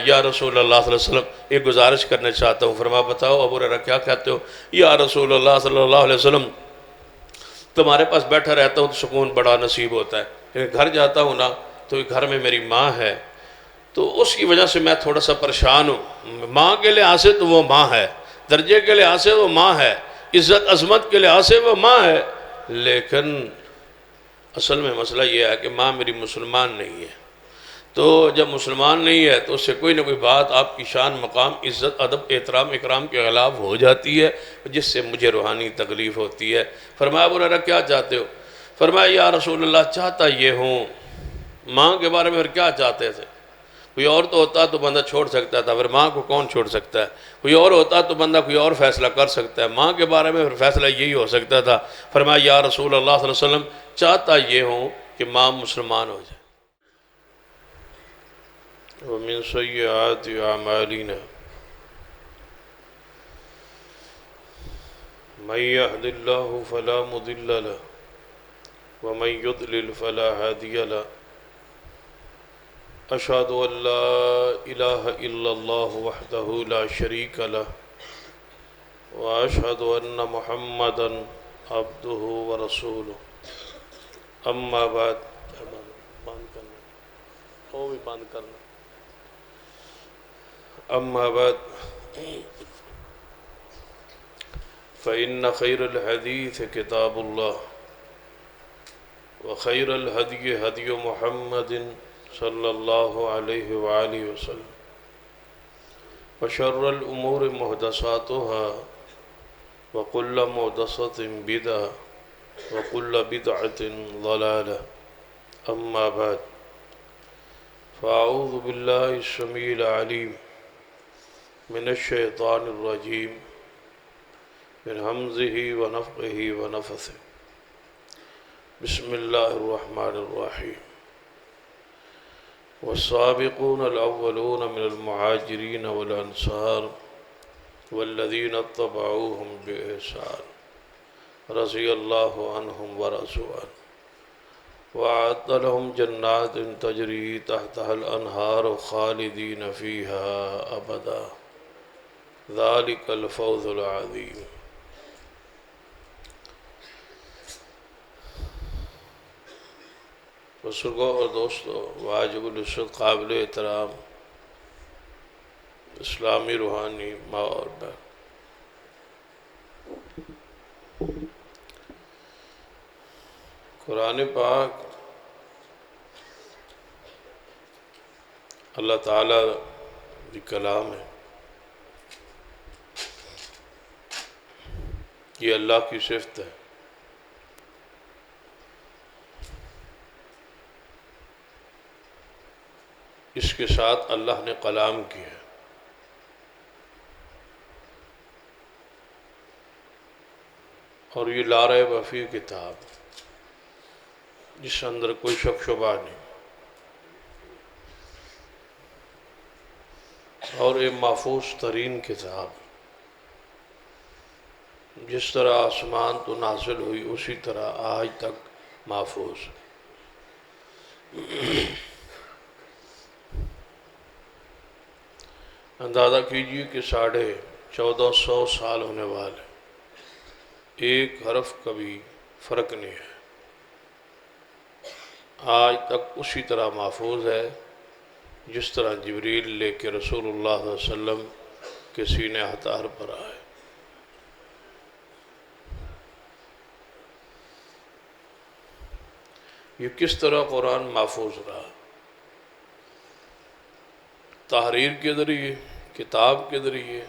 یا رسول اللہ صلی اللہ علیہ وسلم ایک گزارش کرنا چاہتا ہوں. فرمایا بتاؤ ابو ہریرہ کیا کہتے ہو؟ یا رسول اللہ صلی اللہ علیہ وسلم تمہارے پاس بیٹھا رہتا ہوں تو سکون بڑا نصیب ہوتا ہے، لیکن گھر جاتا ہوں نا تو گھر میں میری ماں ہے تو اس کی وجہ سے میں تھوڑا سا پریشان ہوں. ماں کے لحاظ سے تو وہ ماں ہے، درجے کے لحاظ سے وہ ماں ہے، عزت عظمت کے لحاظ سے وہ ماں ہے، لیکن اصل میں مسئلہ یہ ہے کہ ماں میری مسلمان نہیں ہے. تو جب مسلمان نہیں ہے تو اس سے کوئی نہ کوئی بات آپ کی شان مقام عزت ادب احترام اکرام کے خلاف ہو جاتی ہے، جس سے مجھے روحانی تکلیف ہوتی ہے. فرمایا ابو ہریرہ کیا چاہتے ہو؟ فرمایا یا رسول اللہ چاہتا یہ ہوں. ماں کے بارے میں پھر کیا چاہتے تھے؟ کوئی اور تو ہوتا تو بندہ چھوڑ سکتا تھا، پھر ماں کو کون چھوڑ سکتا ہے؟ کوئی اور ہوتا تو بندہ کوئی اور فیصلہ کر سکتا ہے، ماں کے بارے میں پھر فیصلہ یہی ہو سکتا تھا. فرمایا یا رسول اللہ صلی اللہ علیہ وسلم چاہتا یہ ہوں کہ ماں مسلمان ہو جائے. ومن سیئات اعمالنا من يهد الله فلا مضل له ومن يضلل فلا هادي له. أشهد أن لا إله إلا الله وحده لا شريك له وأشهد أن محمدا عبده ورسوله. أما بعد أما بعد فإن خير الحديث كتاب الله وخير الهدي هدي محمد صلى الله عليه وآله وسلم وشر الأمور محدثاتها وكل محدثة بدعة وكل بدعة ضلالة. أما بعد فأعوذ بالله السميع العليم من الشيطان الرجيم من همزه ونفخه ونفثه. بسم الله الرحمن الرحيم. والسابقون الأولون من المهاجرين والأنصار والذين اتبعوهم بإحسان رضي الله عنهم ورضوا عنه وأعد لهم جنات تجري تحتها الأنهار خالدين فيها أبدا ذلك الفوز العظيم. بزرگوں اور دوستوں، واجب العزت قابل احترام اسلامی روحانی ماں اور بہن، قرآن پاک اللہ تعالیٰ کی کلام ہے. یہ اللہ کی صفت ہے. اس کے ساتھ اللہ نے کلام کیا. اور یہ لا ریب فیہ کتاب، جس اندر کوئی شک شبہ نہیں، اور یہ محفوظ ترین کتاب، جس طرح آسمان تو نازل ہوئی اسی طرح آج تک محفوظ. اندازہ کیجئے کہ 1450 سال ہونے والے، ایک حرف کا بھی فرق نہیں ہے، آج تک اسی طرح محفوظ ہے جس طرح جبریل لے کے رسول اللہ صلی اللہ علیہ وسلم کے سینہ اطہر پر آئے. یہ کس طرح قرآن محفوظ رہا؟ تحریر کے ذریعے، کتاب کے ذریعے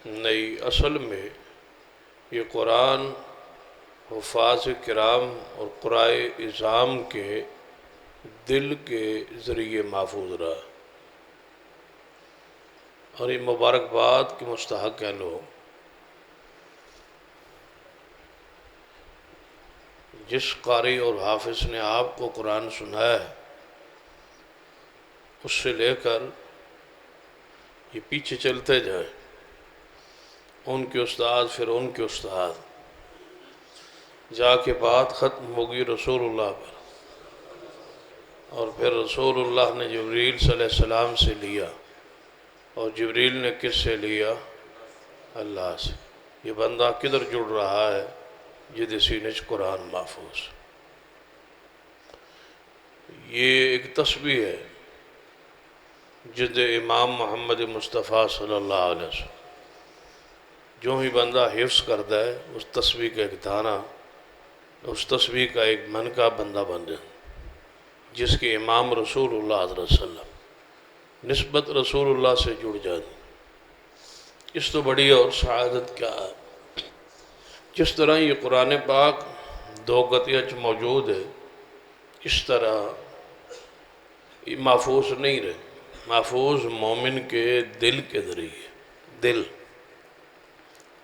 نہیں. اصل میں یہ قرآن حفاظ کرام اور قرائے اعظام کے دل کے ذریعے محفوظ رہا. اور یہ مبارکباد کے مستحق ہیں لوگ. جس قاری اور حافظ نے آپ کو قرآن سنایا ہے، اس سے لے کر یہ پیچھے چلتے جائیں، ان کے استاد پھر ان کے استاد، جا کے بات ختم ہوگی رسول اللہ پر. اور پھر رسول اللہ نے جبریل صلی اللہ علیہ وسلم سے لیا، اور جبریل نے کس سے لیا؟ اللہ سے۔ یہ بندہ کدھر جڑ رہا ہے؟ جدے سینے چ قرآن محفوظ۔ یہ ایک تسبیح ہے جدے امام محمد مصطفیٰ صلی اللہ علیہ وسلم جو ہی بندہ حفظ کرتا ہے اس تسبیح کا ایک دانہ، اس تسبیح کا ایک من کا بندہ بن جائے، جس کے امام رسول اللہ صلی اللہ علیہ وسلم، نسبت رسول اللہ سے جڑ جاتی۔ اس تو بڑی اور سعادت کیا ہے؟ جس طرح یہ قرآن پاک دو گتیاں موجود ہے، اس طرح یہ محفوظ نہیں رہے۔ محفوظ مومن کے دل کے ذریعے،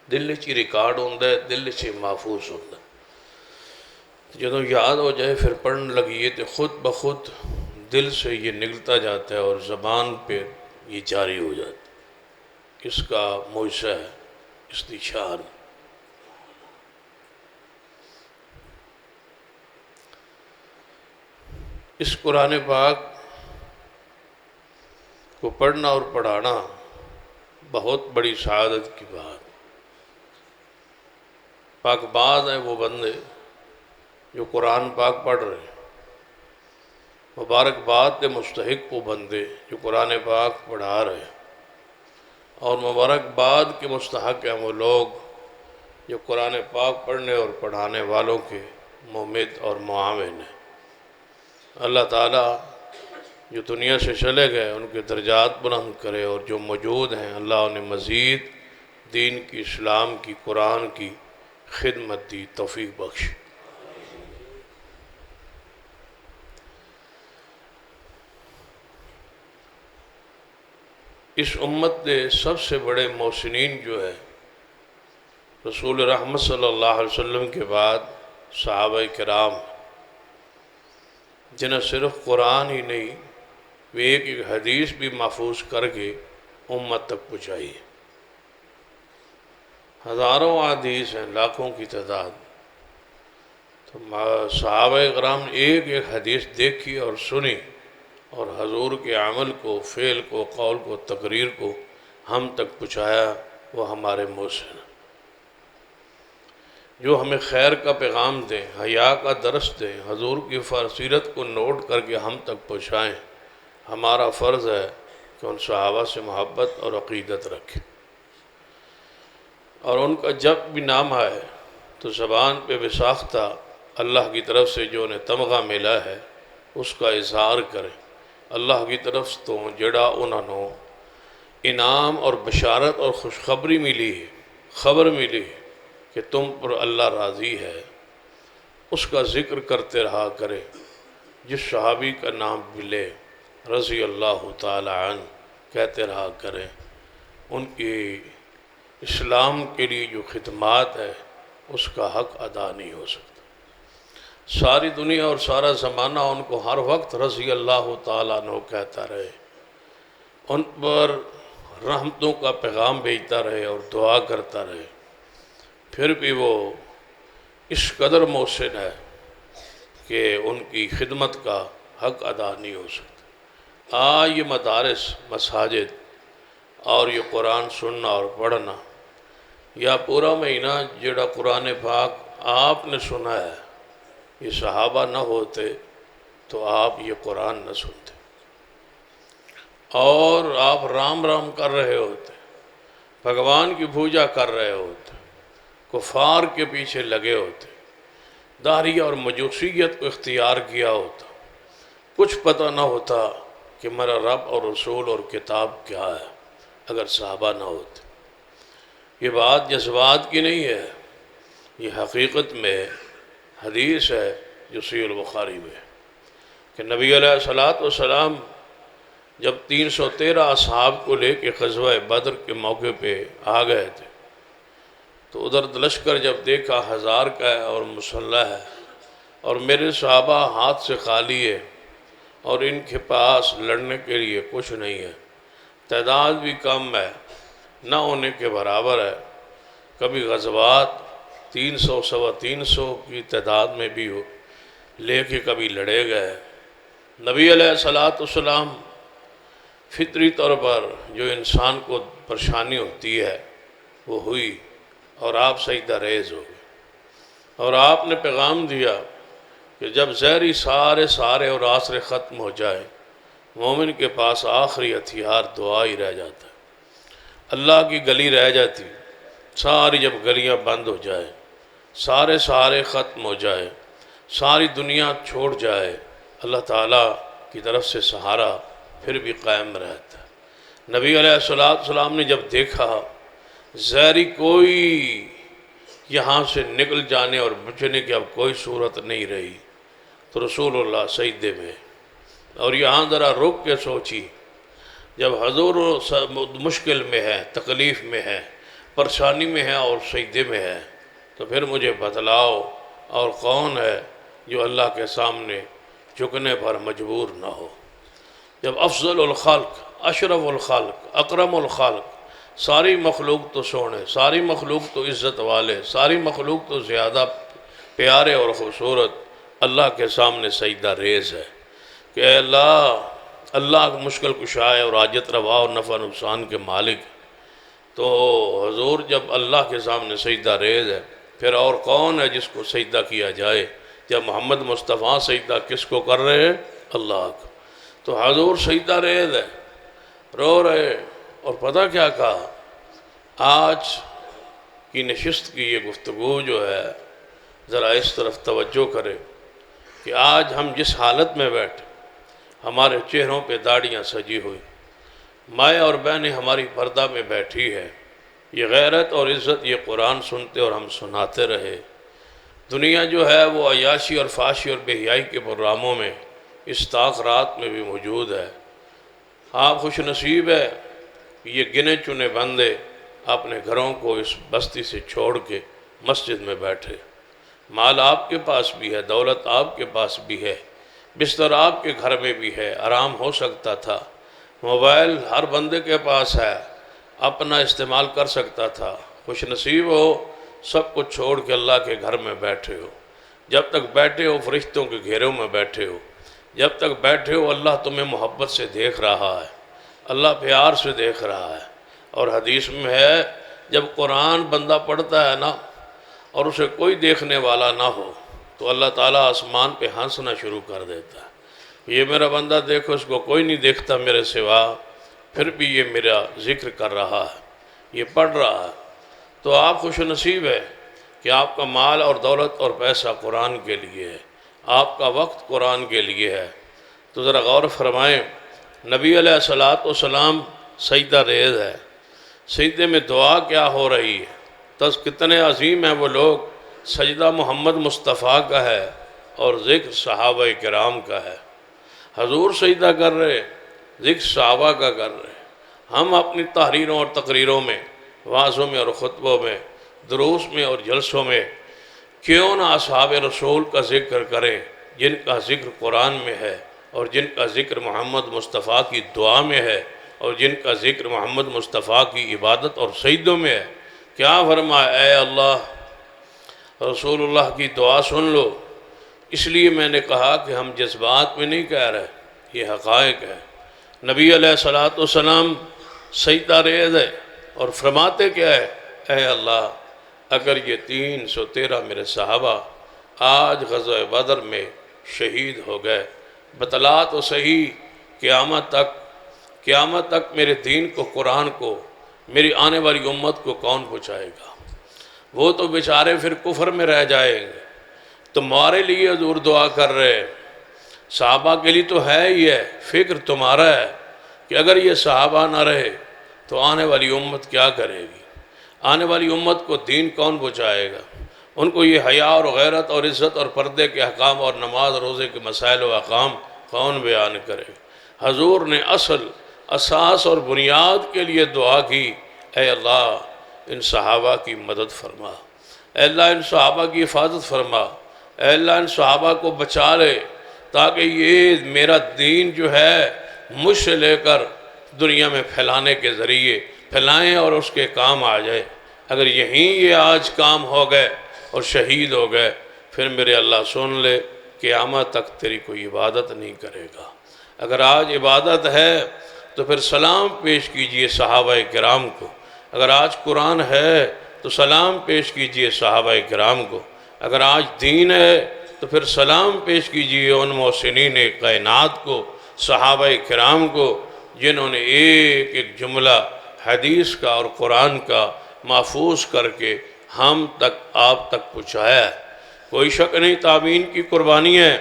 دل چی ریکارڈ ہوتا ہے، دل سے محفوظ ہوتا ہے۔ جدوں یاد ہو جائے پھر پڑھنے لگیے تو خود بخود دل سے یہ نکلتا جاتا ہے اور زبان پہ یہ جاری ہو جاتا ہے۔ اس کا معجزہ ہے، اس کی شان۔ اس قرآن پاک کو پڑھنا اور پڑھانا بہت بڑی سعادت کی بات۔ پاک باز ہیں وہ بندے جو قرآن پاک پڑھ رہے ہیں، مبارکباد کے مستحق وہ بندے جو قرآن پاک پڑھا رہے ہیں، اور مبارکباد کے مستحق ہیں وہ لوگ جو قرآن پاک پڑھنے اور پڑھانے والوں کے ممد اور معاون ہیں۔ اللہ تعالیٰ جو دنیا سے چلے گئے ان کے درجات بلند کرے، اور جو موجود ہیں اللہ انہیں مزید دین کی، اسلام کی، قرآن کی خدمت دی توفیق بخش۔ اس امت کے سب سے بڑے محسنین جو ہے رسول رحمت صلی اللہ علیہ وسلم کے بعد صحابہ کرام، جنہیں صرف قرآن ہی نہیں وہ ایک ایک حدیث بھی محفوظ کر کے امت تک پہنچائی۔ ہزاروں حدیث ہیں، لاکھوں کی تعداد، تو صحابہ کرام نے ایک ایک حدیث دیکھی اور سنی، اور حضور کے عمل کو، فعل کو، قول کو، تقریر کو ہم تک پہنچایا۔ وہ ہمارے محسن جو ہمیں خیر کا پیغام دیں، حیا کا درس دیں، حضور کی سیرت کو نوٹ کر کے ہم تک پہنچائیں۔ ہمارا فرض ہے کہ ان صحابہ سے محبت اور عقیدت رکھیں، اور ان کا جب بھی نام آئے تو زبان پہ بساختہ اللہ کی طرف سے جو انہیں تمغہ ملا ہے اس کا اظہار کریں۔ اللہ کی طرف تو جڑا انہوں نے انعام اور بشارت اور خوشخبری ملی ہے، خبر ملی ہے کہ تم پر اللہ راضی ہے، اس کا ذکر کرتے رہا کرے۔ جس صحابی کا نام ملے رضی اللہ تعالی عنہ کہتے رہا کریں۔ ان کی اسلام کے لیے جو خدمات ہے اس کا حق ادا نہیں ہو سکتا۔ ساری دنیا اور سارا زمانہ ان کو ہر وقت رضی اللہ تعالیٰ عنہ کہتا رہے، ان پر رحمتوں کا پیغام بھیجتا رہے اور دعا کرتا رہے، پھر بھی وہ اس قدر محسن ہے کہ ان کی خدمت کا حق ادا نہیں ہو سکتا۔ یہ مدارس، مساجد اور یہ قرآن سننا اور پڑھنا، یا پورا مہینہ جڑا قرآن پاک آپ نے سنا ہے، یہ صحابہ نہ ہوتے تو آپ یہ قرآن نہ سنتے، اور آپ رام رام کر رہے ہوتے، بھگوان کی پوجا کر رہے ہوتے، کفار کے پیچھے لگے ہوتے، داڑھی اور مجوسیت کو اختیار کیا ہوتا، کچھ پتہ نہ ہوتا کہ میرا رب اور رسول اور کتاب کیا ہے اگر صحابہ نہ ہوتے۔ یہ بات جذبات کی نہیں ہے، یہ حقیقت میں حدیث ہے جو صحیح البخاری میں کہ نبی علیہ السلام جب 313 اصحاب کو لے کے غزوہ بدر کے موقع پہ آ گئے تھے تو ادھر لشکر جب دیکھا 1000 کا ہے اور مسلح ہے، اور میرے صحابہ ہاتھ سے خالی ہے اور ان کے پاس لڑنے کے لیے کچھ نہیں ہے، تعداد بھی کم ہے، نہ ہونے کے برابر ہے، کبھی غزوات 300 سوا 300 کی تعداد میں بھی ہو لے کے کبھی لڑے گئے، نبی علیہ الصلوۃ والسلام فطری طور پر جو انسان کو پریشانی ہوتی ہے وہ ہوئی، اور آپ سجدہ ریز ہو گئے، اور آپ نے پیغام دیا کہ جب زہری سارے اور آثر ختم ہو جائے، مومن کے پاس آخری ہتھیار دعا ہی رہ جاتا ہے۔ اللہ کی گلی رہ جاتی، ساری جب گلیاں بند ہو جائے، سارے ختم ہو جائے، ساری دنیا چھوڑ جائے، اللہ تعالیٰ کی طرف سے سہارا پھر بھی قائم رہتا ہے۔ نبی علیہ السلام نے جب دیکھا زہری کوئی یہاں سے نکل جانے اور بچنے کی اب کوئی صورت نہیں رہی، تو رسول اللہ سجدے میں، اور یہاں ذرا رک کے سوچی، جب حضور مشکل میں ہے، تکلیف میں ہے، پریشانی میں ہے اور سجدے میں ہے، تو پھر مجھے بتلاؤ اور کون ہے جو اللہ کے سامنے جھکنے پر مجبور نہ ہو۔ جب افضل الخلق، اشرف الخلق، اکرم الخلق، ساری مخلوق تو سونے، ساری مخلوق تو عزت والے، ساری مخلوق تو زیادہ پیارے اور خوبصورت اللہ کے سامنے سجدہ ریز ہے کہ اے اللہ مشکل کشا ہے اور حاجت روا اور نفع نقصان کے مالک، تو حضور جب اللہ کے سامنے سجدہ ریز ہے، پھر اور کون ہے جس کو سجدہ کیا جائے؟ جب محمد مصطفیٰ سجدہ کس کو کر رہے ہیں؟ اللہ کو۔ تو حضور سجدہ ریز ہے، رو رہے، اور پتہ کیا کہا؟ آج کی نشست کی یہ گفتگو جو ہے ذرا اس طرف توجہ کرے کہ آج ہم جس حالت میں بیٹھے، ہمارے چہروں پہ داڑیاں سجی ہوئی، مائیں اور بہنیں ہماری پردہ میں بیٹھی ہے، یہ غیرت اور عزت یہ قرآن سنتے اور ہم سناتے رہے۔ دنیا جو ہے وہ عیاشی اور فحاشی اور بے حیائی کے پروگراموں میں اس طاق رات میں بھی موجود ہے۔ آپ خوش نصیب ہے کہ یہ گنے چنے بندے اپنے گھروں کو اس بستی سے چھوڑ کے مسجد میں بیٹھے۔ مال آپ کے پاس بھی ہے، دولت آپ کے پاس بھی ہے، بستر آپ کے گھر میں بھی ہے، آرام ہو سکتا تھا، موبائل ہر بندے کے پاس ہے، اپنا استعمال کر سکتا تھا۔ خوش نصیب ہو، سب کچھ چھوڑ کے اللہ کے گھر میں بیٹھے ہو۔ جب تک بیٹھے ہو فرشتوں کے گھیروں میں بیٹھے ہو، جب تک بیٹھے ہو اللہ تمہیں محبت سے دیکھ رہا ہے، اللہ پیار سے دیکھ رہا ہے۔ اور حدیث میں ہے جب قرآن بندہ پڑھتا ہے نا اور اسے کوئی دیکھنے والا نہ ہو تو اللہ تعالیٰ آسمان پہ ہنسنا شروع کر دیتا ہے، یہ میرا بندہ دیکھو، اس کو کوئی نہیں دیکھتا میرے سوا، پھر بھی یہ میرا ذکر کر رہا ہے، یہ پڑھ رہا ہے۔ تو آپ خوش نصیب ہے کہ آپ کا مال اور دولت اور پیسہ قرآن کے لیے ہے، آپ کا وقت قرآن کے لیے ہے۔ تو ذرا غور فرمائیں، نبی علیہ الصلوۃ والسلام سجدہ ریز ہے، سجدے میں دعا کیا ہو رہی ہے؟ کتنے عظیم ہیں وہ لوگ، سجدہ محمد مصطفیٰ کا ہے اور ذکر صحابہ کرام کا ہے۔ حضور سجدہ کر رہے، ذکر صحابہ کا کر رہے۔ ہم اپنی تحریروں اور تقریروں میں، وعظوں میں اور خطبوں میں، دروس میں اور جلسوں میں کیوں نہ اصحاب رسول کا ذکر کریں، جن کا ذکر قرآن میں ہے اور جن کا ذکر محمد مصطفیٰ کی دعا میں ہے اور جن کا ذکر محمد مصطفیٰ کی عبادت اور سجدوں میں ہے۔ کیا فرمایا؟ اے اللہ، رسول اللہ کی دعا سن لو۔ اس لیے میں نے کہا کہ ہم جذبات میں نہیں کہہ رہے، یہ حقائق ہے۔ نبی علیہ الصلوۃ والسلام سجدہ ریز ہے اور فرماتے کیا ہے؟ اے اللہ، اگر یہ 313 میرے صحابہ آج غزوہ بدر میں شہید ہو گئے، بتلا تو صحیح قیامت تک میرے دین کو، قرآن کو، میری آنے والی امت کو کون پہنچائے گا؟ وہ تو بیچارے پھر کفر میں رہ جائیں گے۔ تمہارے لیے حضور دعا کر رہے، صحابہ کے لیے تو ہے ہی ہے، فکر تمہارا ہے کہ اگر یہ صحابہ نہ رہے تو آنے والی امت کیا کرے گی؟ آنے والی امت کو دین کون پہنچائے گا؟ ان کو یہ حیا اور غیرت اور عزت اور پردے کے احکام اور نماز روزے کے مسائل و احکام کون بیان کرے؟ حضور نے اصل، اساس اور بنیاد کے لیے دعا کی، اے اللہ ان صحابہ کی مدد فرما، اے اللہ ان صحابہ کی حفاظت فرما، اے اللہ ان صحابہ کو بچا لے، تاکہ یہ میرا دین جو ہے مجھ سے لے کر دنیا میں پھیلانے کے ذریعے پھیلائیں اور اس کے کام آ جائے۔ اگر یہیں یہ آج کام ہو گئے اور شہید ہو گئے، پھر میرے اللہ سن لے قیامت تک تیری کوئی عبادت نہیں کرے گا۔ اگر آج عبادت ہے تو پھر سلام پیش کیجئے صحابہ کرام کو، اگر آج قرآن ہے تو سلام پیش کیجئے صحابہ کرام کو، اگر آج دین ہے تو پھر سلام پیش کیجئے ان محسنین کائنات کو، صحابہ کرام کو، جنہوں نے ایک ایک جملہ حدیث کا اور قرآن کا محفوظ کر کے ہم تک آپ تک پہنچایا ہے۔ کوئی شک نہیں تابعین کی قربانی ہے،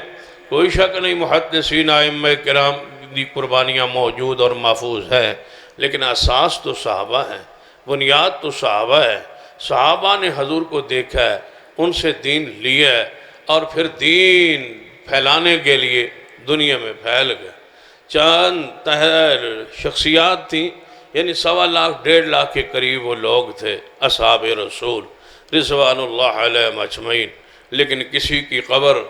کوئی شک نہیں محدثین ائمہ کرام کی قربانیاں موجود اور محفوظ ہے، لیکن اساس تو صحابہ ہیں، بنیاد تو صحابہ ہے۔ صحابہ نے حضور کو دیکھا ہے، ان سے دین لیا ہے، اور پھر دین پھیلانے کے لیے دنیا میں پھیل گئے۔ چند طاہر شخصیات تھیں، یعنی 1.25 1.5 لاکھ کے قریب وہ لوگ تھے اصحاب رسول رضوان اللہ علیہم اجمعین، لیکن کسی کی قبر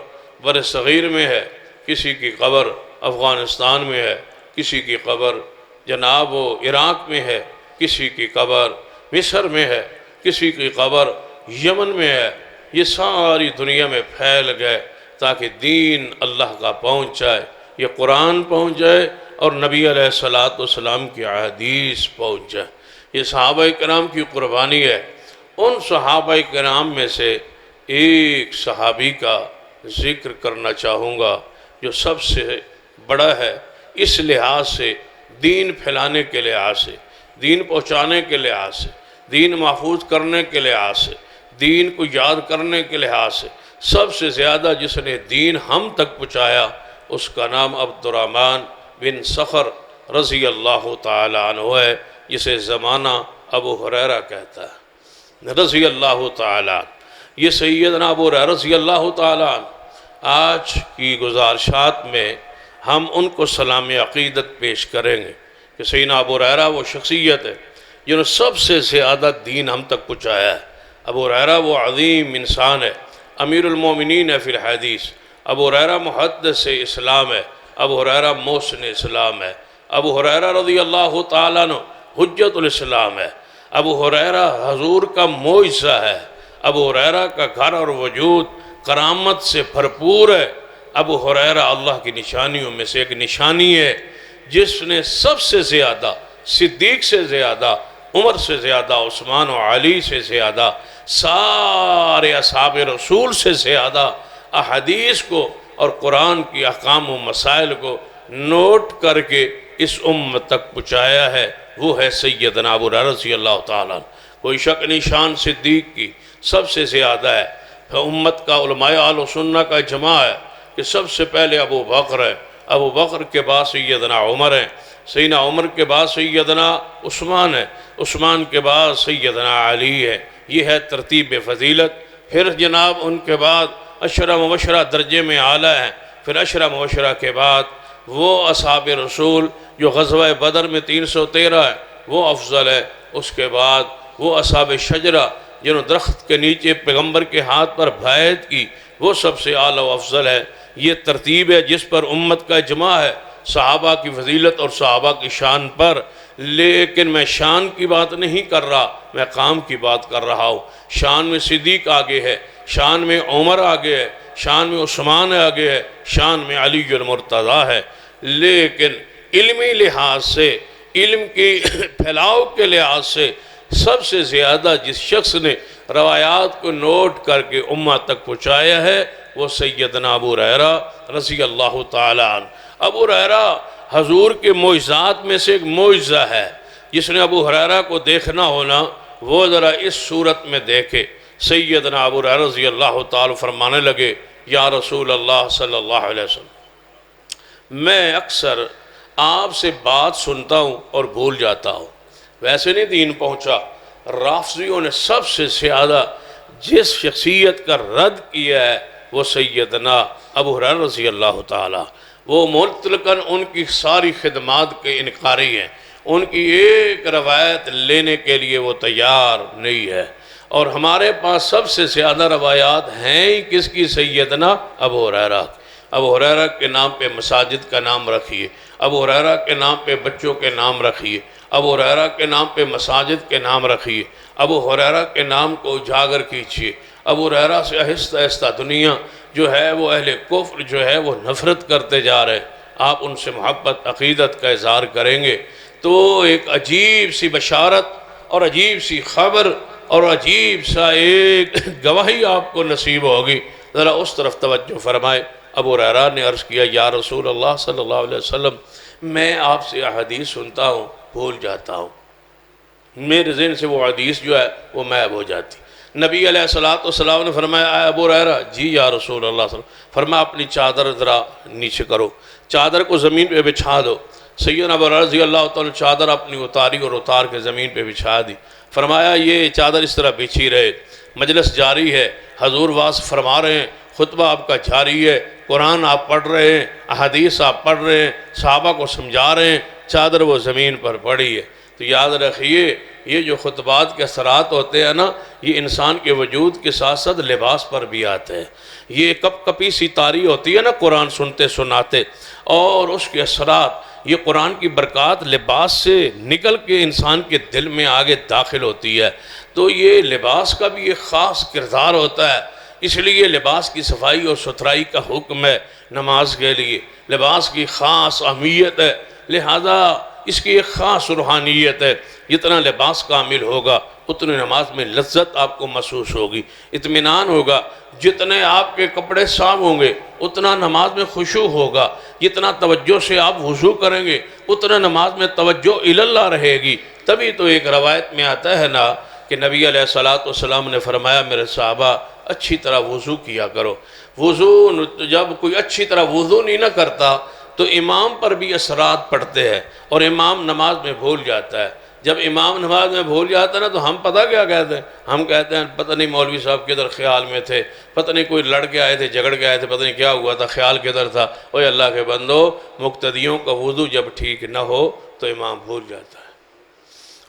بر صغیر میں ہے، کسی کی قبر افغانستان میں ہے، کسی کی قبر جناب وہ عراق میں ہے، کسی کی قبر مصر میں ہے، کسی کی قبر یمن میں ہے۔ یہ ساری دنیا میں پھیل گئے تاکہ دین اللہ کا پہنچ جائے، یہ قرآن پہنچ جائے اور نبی علیہ السلام کی احادیث پہنچ جائے۔ یہ صحابہ کرام کی قربانی ہے۔ ان صحابہ کرام میں سے ایک صحابی کا ذکر کرنا چاہوں گا جو سب سے بڑا ہے، اس لحاظ سے، دین پھیلانے کے لحاظ سے، دین پہنچانے کے لحاظ سے، دین محفوظ کرنے کے لحاظ سے، دین کو یاد کرنے کے لحاظ سے سب سے زیادہ جس نے دین ہم تک پہنچایا، اس کا نام عبد الرحمن بن صخر رضی اللہ تعالی عنہ ہے، جسے زمانہ ابو ہریرہ کہتا ہے رضی اللہ تعالی عنہ۔ یہ سیدنا ابو ہریرہ رضی اللہ تعالی عنہ، آج کی گزارشات میں ہم ان کو سلام عقیدت پیش کریں گے کہ سیدنا ابو ہریرہ وہ شخصیت ہے جنہوں نے سب سے زیادہ دین ہم تک پہنچایا ہے۔ ابو ہریرہ وہ عظیم انسان ہے، امیر المومنین ہے فی الحدیث۔ ابو ہریرہ محدث اسلام ہے، ابو ہریرہ محسن اسلام ہے، ابو ہریرہ رضی اللہ تعالیٰ عنہ حجت الاسلام ہے، ابو ہریرہ حضور کا معجزہ ہے، ابو ہریرہ کا گھر اور وجود کرامت سے بھرپور ہے۔ ابو ہریرہ اللہ کی نشانیوں میں سے ایک نشانی ہے، جس نے سب سے زیادہ، صدیق سے زیادہ، عمر سے زیادہ، عثمان و علی سے زیادہ، سارے اصحاب رسول سے زیادہ احادیث کو اور قرآن کی احکام و مسائل کو نوٹ کر کے اس امت تک پہنچایا ہے، وہ ہے سیدنا ابو ہریرہ رضی اللہ تعالیٰ عنہ۔ کوئی شک نہیں شان صدیق کی سب سے زیادہ ہے۔ امت کا علماء اہل سنہ کا اجماع ہے کہ سب سے پہلے ابو بکر ہے، ابو بکر کے بعد سیدنا عمر ہے، سیدنا عمر کے بعد سیدنا عثمان ہے، عثمان کے بعد سیدنا علی ہے۔ یہ ہے ترتیب فضیلت۔ پھر جناب ان کے بعد عشرہ مبشرہ درجے میں اعلیٰ ہیں، پھر عشرہ مبشرہ کے بعد وہ اصحاب رسول جو غزوہ بدر میں 313 ہے وہ افضل ہے، اس کے بعد وہ اصحاب شجرہ جنہوں درخت کے نیچے پیغمبر کے ہاتھ پر بیعت کی، وہ سب سے اعلیٰ و افضل ہے۔ یہ ترتیب ہے جس پر امت کا اجماع ہے صحابہ کی فضیلت اور صحابہ کی شان پر، لیکن میں شان کی بات نہیں کر رہا، میں کام کی بات کر رہا ہوں۔ شان میں صدیق آگے ہے، شان میں عمر آگے ہے، شان میں عثمان آگے ہے، شان میں علی المرتضیٰ ہے، لیکن علمی لحاظ سے، علم کی پھیلاؤ کے لحاظ سے سب سے زیادہ جس شخص نے روایات کو نوٹ کر کے امت تک پہنچایا ہے وہ سیدنا ابو ہریرہ رضی اللہ تعالی عنہ۔ ابو ہریرہ حضور کے معجزات میں سے ایک معجزہ ہے، جس نے ابو ہریرہ کو دیکھنا ہونا وہ ذرا اس صورت میں دیکھے۔ سیدنا ابو ہریرہ رضی اللہ تعالی فرمانے لگے، یا رسول اللہ صلی اللہ علیہ وسلم، میں اکثر آپ سے بات سنتا ہوں اور بھول جاتا ہوں۔ ویسے نہیں دین پہنچا، رافضیوں نے سب سے زیادہ جس شخصیت کا رد کیا ہے وہ سیدنا ابو ہریرہ رضی اللہ تعالی، وہ مطلقاً ان کی ساری خدمات کے انکاری ہیں، ان کی ایک روایت لینے کے لیے وہ تیار نہیں ہے۔ اور ہمارے پاس سب سے زیادہ روایات ہیں ہی کس کی؟ سیدنا ابو ہریرہ۔ ابو ہریرہ کے نام پہ مساجد کا نام رکھیے، ابو ہریرہ کے نام پہ بچوں کے نام رکھیے، ابو ہریرہ کے نام پہ مساجد کے نام رکھیے، ابو ہریرہ کے نام کو اجاگر کیجیے، ابو ہریرہ سے آہستہ آہستہ دنیا جو ہے وہ اہل کفر جو ہے وہ نفرت کرتے جا رہے ہیں۔ آپ ان سے محبت عقیدت کا اظہار کریں گے تو ایک عجیب سی بشارت اور عجیب سی خبر اور عجیب سا ایک گواہی آپ کو نصیب ہوگی۔ ذرا اس طرف توجہ فرمائے۔ ابو ہریرہ نے عرض کیا یا رسول اللہ صلی اللہ علیہ وسلم، میں آپ سے احادیث سنتا ہوں بھول جاتا ہوں، میرے ذہن سے وہ حدیث جو ہے وہ محو ہو جاتی۔ نبی علیہ السلام نے فرمایا اے ابو ہریرہ، جی یا رسول اللہ صلی اللہ علیہ وسلم۔ فرمایا اپنی چادر ذرا نیچے کرو، چادر کو زمین پہ بچھا دو۔ سیدنا ابو ہریرہ رضی اللہ تعالیٰ چادر اپنی اتاری اور اتار کے زمین پہ بچھا دی۔ فرمایا یہ چادر اس طرح بچھی رہے، مجلس جاری ہے، حضور واعظ فرما رہے ہیں، خطبہ آپ کا جاری ہے، قرآن آپ پڑھ رہے ہیں، احادیث آپ پڑھ رہے ہیں، صحابہ کو سمجھا رہے ہیں، چادر وہ زمین پر پڑی ہے۔ تو یاد رکھیے یہ جو خطبات کے اثرات ہوتے ہیں نا، یہ انسان کے وجود کے ساتھ ساتھ لباس پر بھی آتے ہیں۔ یہ کپ کپی سی طاری ہوتی ہے نا قرآن سنتے سناتے، اور اس کے اثرات یہ قرآن کی برکات لباس سے نکل کے انسان کے دل میں آگے داخل ہوتی ہے۔ تو یہ لباس کا بھی ایک خاص کردار ہوتا ہے، اس لیے لباس کی صفائی اور ستھرائی کا حکم ہے نماز کے لیے، لباس کی خاص اہمیت ہے، لہذا اس کی ایک خاص روحانیت ہے۔ جتنا لباس کامل ہوگا اتنی نماز میں لذت آپ کو محسوس ہوگی، اطمینان ہوگا۔ جتنے آپ کے کپڑے صاف ہوں گے اتنا نماز میں خشوع ہوگا، جتنا توجہ سے آپ وضو کریں گے اتنا نماز میں توجہ اللہ رہے گی۔ تبھی تو ایک روایت میں آتا ہے نا کہ نبی علیہ السلام نے فرمایا میرے صحابہ اچھی طرح وضو کیا کرو۔ وضو جب کوئی اچھی طرح وضو نہیں نہ کرتا تو امام پر بھی اثرات پڑتے ہیں اور امام نماز میں بھول جاتا ہے۔ جب امام نماز میں بھول جاتا ہے نا تو ہم پتہ کیا کہتے ہیں؟ ہم کہتے ہیں پتہ نہیں مولوی صاحب کدھر خیال میں تھے، پتہ نہیں کوئی لڑ کے آئے تھے، جھگڑ کے آئے تھے، پتہ نہیں کیا ہوا تھا، خیال کدھر تھا۔ اوہ اللہ کے بندو، مقتدیوں کا وضو جب ٹھیک نہ ہو تو امام بھول جاتا ہے۔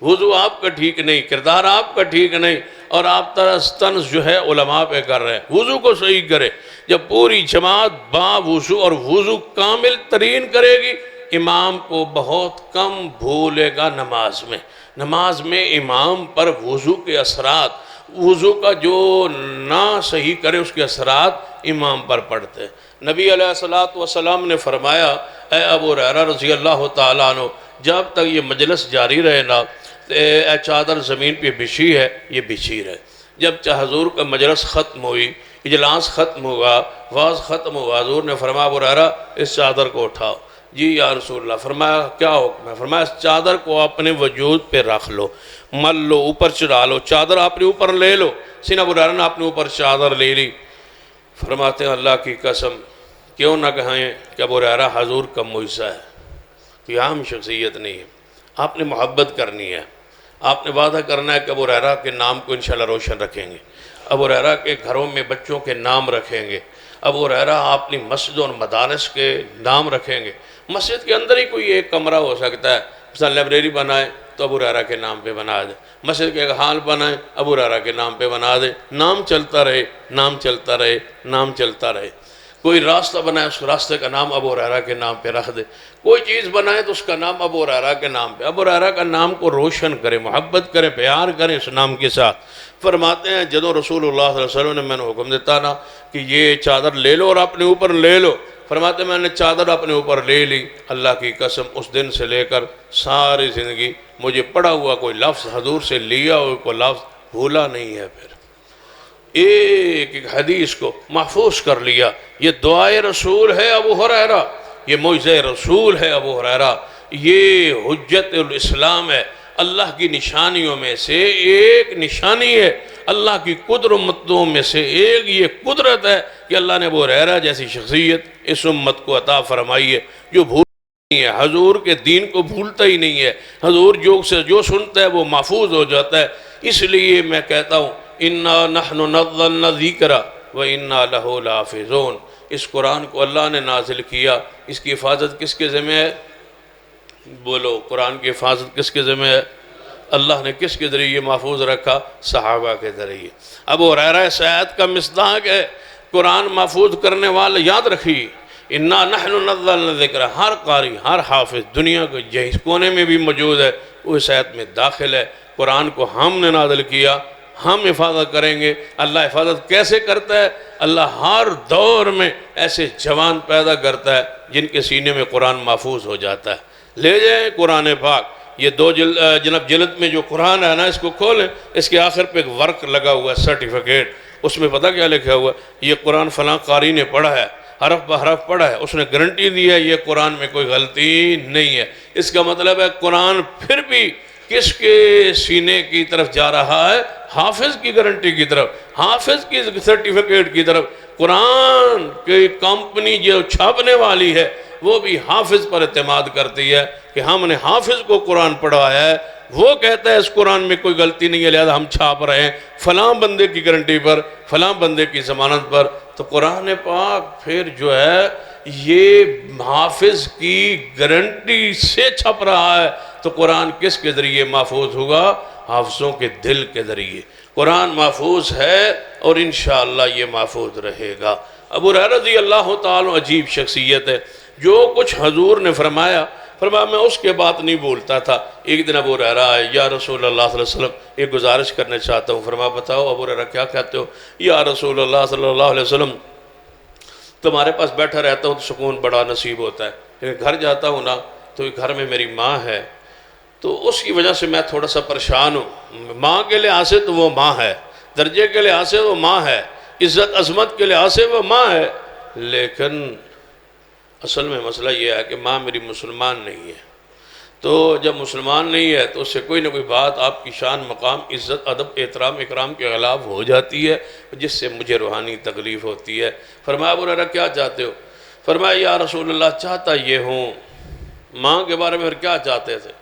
وضو آپ کا ٹھیک نہیں، کردار آپ کا ٹھیک نہیں، اور آپ طنز جو ہے علماء پہ کر رہے ہیں۔ وضو کو صحیح کرے۔ جب پوری جماعت با وضو اور وضو کامل ترین کرے گی، امام کو بہت کم بھولے گا نماز میں۔ نماز میں امام پر وضو کے اثرات، وضو کا جو نہ صحیح کرے اس کے اثرات امام پر پڑتے ہیں۔ نبی علیہ السلام نے فرمایا اے ابو ہریرہ رضی اللہ تعالیٰ عنہ، جب تک یہ مجلس جاری رہے نا، اے چادر زمین پہ بچھی ہے یہ بچھی رہے۔ جب حضور کا مجلس ختم ہوئی، اجلاس ختم ہوا، واعظ ختم ہوا، حضور نے فرمایا ابو ہریرہ اس چادر کو اٹھاؤ۔ جی یا رسول اللہ۔ فرمایا کیا حکم ہے؟ فرمایا اس چادر کو اپنے وجود پہ رکھ لو، مل لو، اوپر چڑھا لو، چادر اپنے اوپر لے لو۔ سیدنا ابو ہریرہ نے اپنے اوپر چادر لے لی۔ فرماتے ہیں اللہ کی قسم کیوں نہ کہیں کہ ابو ہریرہ حضور کا معجزہ ہے، کوئی عام شخصیت نہیں ہے۔ آپ نے محبت کرنی ہے، آپ نے وعدہ کرنا ہے کہ ابو ہریرہ کے نام کو انشاءاللہ روشن رکھیں گے، ابو ہریرہ کے گھروں میں بچوں کے نام رکھیں گے، ابو ہریرہ اپنی مسجدوں اور مدارس کے نام رکھیں گے۔ مسجد کے اندر ہی کوئی ایک کمرہ ہو سکتا ہے، مثلا لائبریری بنائے تو ابو ہریرہ کے نام پہ بنا دے، مسجد کے ایک ہال بنائے ابو ہریرہ کے نام پہ بنا دے، نام چلتا رہے، نام چلتا رہے، نام چلتا رہے۔ کوئی راستہ بنائے اس راستے کا نام ابو ہریرہ کے نام پہ رکھ دے، کوئی چیز بنائے تو اس کا نام ابو ہریرہ کے نام پہ، ابو ہریرہ کا نام کو روشن کرے، محبت کرے، پیار کرے اس نام کے ساتھ۔ فرماتے ہیں جدو رسول اللہ صلی اللہ علیہ وسلم نے میں نے حکم دیتا نا کہ یہ چادر لے لو اور اپنے اوپر لے لو، فرماتے ہیں میں نے چادر اپنے اوپر لے لی، اللہ کی قسم اس دن سے لے کر ساری زندگی مجھے پڑھا ہوا کوئی لفظ، حضور سے لیا ہوا کوئی لفظ بھولا نہیں ہے۔ پھر ایک ایک حدیث کو محفوظ کر لیا۔ یہ دعائے رسول ہے ابو ہریرہ، یہ معجزہ رسول ہے ابو ہریرہ، یہ حجت الاسلام ہے، اللہ کی نشانیوں میں سے ایک نشانی ہے، اللہ کی قدرتوں میں سے ایک یہ قدرت ہے کہ اللہ نے ابو ہریرہ جیسی شخصیت اس امت کو عطا فرمائی ہے جو بھول نہیں ہے، حضور کے دین کو بھولتا ہی نہیں ہے، حضور جو سنتا ہے وہ محفوظ ہو جاتا ہے۔ اس لیے میں کہتا ہوں اِنَّا نَحْنُ نَزَّلْنَا الذِّكْرَ وَإِنَّا لَهُ لَحَافِظُونَ۔ اس قرآن کو اللہ نے نازل کیا، اس کی حفاظت کس کے ذمہ ہے؟ بولو، قرآن کی حفاظت کس کے ذمہ ہے؟ اللہ نے کس کے ذریعے محفوظ رکھا؟ صحابہ کے ذریعے۔ ابو ہریرہ اس آیت کا مصداق ہے، قرآن محفوظ کرنے والے یاد رکھیے اِنَّا نَحْنُ نَزَّلْنَا الذِّكْرَ۔ ہر قاری، ہر حافظ دنیا کے جس کونے میں بھی موجود ہے وہ اس آیت میں داخل ہے۔ قرآن کو ہم نے نازل کیا، ہم حفاظت کریں گے۔ اللہ حفاظت کیسے کرتا ہے؟ اللہ ہر دور میں ایسے جوان پیدا کرتا ہے جن کے سینے میں قرآن محفوظ ہو جاتا ہے۔ لے جائیں قرآن پاک، یہ جناب جلد میں جو قرآن ہے نا، اس کو کھولیں، اس کے آخر پہ ایک ورق لگا ہوا ہے، سرٹیفکیٹ، اس میں پتہ کیا لکھا ہوا ہے؟ یہ قرآن فلاں قاری نے پڑھا ہے، حرف بحرف پڑھا ہے، اس نے گارنٹی دی ہے یہ قرآن میں کوئی غلطی نہیں ہے۔ اس کا مطلب ہے قرآن پھر بھی کس کے سینے کی طرف جا رہا ہے؟ حافظ کی گارنٹی کی طرف، حافظ کی سرٹیفکیٹ کی طرف۔ قرآن کی کمپنی جو چھاپنے والی ہے وہ بھی حافظ پر اعتماد کرتی ہے کہ ہم نے حافظ کو قرآن پڑھایا ہے، وہ کہتا ہے اس قرآن میں کوئی غلطی نہیں ہے، لہذا ہم چھاپ رہے ہیں فلاں بندے کی گارنٹی پر، فلاں بندے کی ضمانت پر۔ تو قرآن پاک پھر جو ہے یہ حافظ کی گارنٹی سے چھپ رہا ہے، تو قرآن کس کے ذریعے محفوظ ہوگا؟ حافظوں کے دل کے ذریعے۔ قرآن محفوظ ہے اور انشاءاللہ یہ محفوظ رہے گا۔ ابو ہریرہ رضی اللہ تعالیٰ عجیب شخصیت ہے، جو کچھ حضور نے فرمایا میں اس کے بات نہیں بولتا تھا۔ ایک دن ابو ہریرہ آئے، یا رسول اللہ صلی اللہ علیہ وسلم ایک گزارش کرنا چاہتا ہوں۔ بتاؤ ابو ہریرہ کیا کہتے ہو؟ یا رسول اللہ صلی اللہ علیہ وسلم تمہارے پاس بیٹھا رہتا ہوں تو سکون بڑا نصیب ہوتا ہے، لیکن گھر جاتا ہوں نا تو گھر میں میری ماں ہے، تو اس کی وجہ سے میں تھوڑا سا پریشان ہوں۔ ماں کے لحاظ سے تو وہ ماں ہے، درجے کے لحاظ سے وہ ماں ہے، عزت عظمت کے لحاظ سے وہ ماں ہے، لیکن اصل میں مسئلہ یہ ہے کہ ماں میری مسلمان نہیں ہے۔ تو جب مسلمان نہیں ہے تو اس سے کوئی نہ کوئی بات آپ کی شان مقام عزت ادب احترام اکرام کے خلاف ہو جاتی ہے، جس سے مجھے روحانی تکلیف ہوتی ہے۔ فرمایا ابو ہریرہ کیا چاہتے ہو؟ فرمایا یا رسول اللہ چاہتا یہ ہوں۔ ماں کے بارے میں پھر کیا چاہتے تھے؟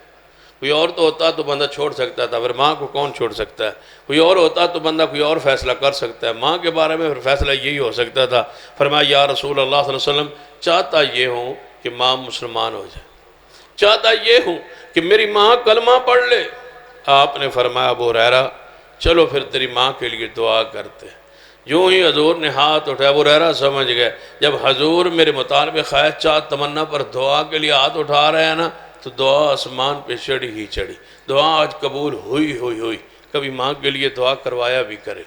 کوئی اور تو ہوتا تو بندہ چھوڑ سکتا تھا، پھر ماں کو کون چھوڑ سکتا ہے؟ کوئی اور ہوتا تو بندہ کوئی اور فیصلہ کر سکتا ہے، ماں کے بارے میں پھر فیصلہ یہی ہو سکتا تھا۔ فرمایا یا رسول اللہ صلی اللہ علیہ وسلم چاہتا یہ ہوں کہ ماں مسلمان ہو جائے، چاہتا یہ ہوں کہ میری ماں کلمہ پڑھ لے۔ آپ نے فرمایا ابو ہریرہ چلو پھر تیری ماں کے لیے دعا کرتے۔ جو ہی حضور نے ہاتھ اٹھایا، ابو ہریرہ سمجھ گئے جب حضور میرے مطالبے خواہش چاہت تمنا پر دعا کے لیے ہاتھ اٹھا رہے ہیں نا، تو دعا آسمان پہ چڑھی ہی چڑھی، دعا آج قبول ہوئی۔ کبھی ماں کے لیے دعا کروایا بھی کرے،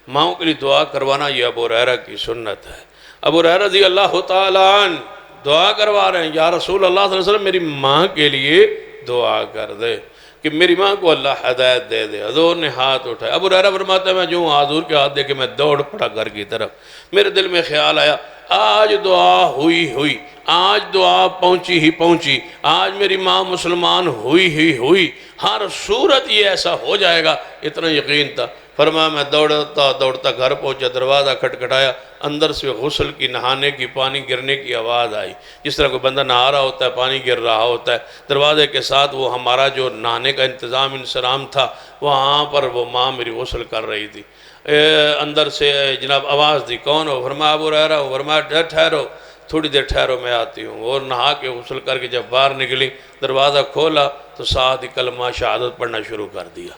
ماں کے لیے دعا کروانا یہ ابو ہریرہ کی سنت ہے۔ ابو ہریرہ رضی اللہ تعالیٰ عنہ دعا کروا رہے ہیں، یا رسول اللہ صلی اللہ علیہ وسلم میری ماں کے لیے دعا کر دے کہ میری ماں کو اللہ ہدایت دے دے۔ حضور نے ہاتھ اٹھایا، ابو ہریرہ فرماتا ہے میں جو حضور کے ہاتھ دے کے میں دوڑ پڑا گھر کی طرف۔ میرے دل میں خیال آیا آج دعا ہوئی، آج دعا پہنچی، آج میری ماں مسلمان ہوئی، ہر صورت یہ ایسا ہو جائے گا، اتنا یقین تھا۔ فرمایا میں دوڑتا گھر پہنچا، دروازہ کھٹکھٹایا، اندر سے غسل کی نہانے کی پانی گرنے کی آواز آئی، جس طرح کوئی بندہ نہا رہا ہوتا ہے پانی گر رہا ہوتا ہے۔ دروازے کے ساتھ وہ ہمارا جو نہانے کا انتظام تھا، وہاں پر وہ ماں میری غسل کر رہی تھی۔ اندر سے جناب آواز دی، کون ہو؟ فرمایا ابو ہریرہ ہو۔ فرمایا ٹھہرو، تھوڑی دیر ٹھہرو میں آتی ہوں۔ اور نہا کے غسل کر کے جب باہر نکلی، دروازہ کھولا تو ساتھ ہی کلمہ شہادت پڑھنا شروع کر دیا۔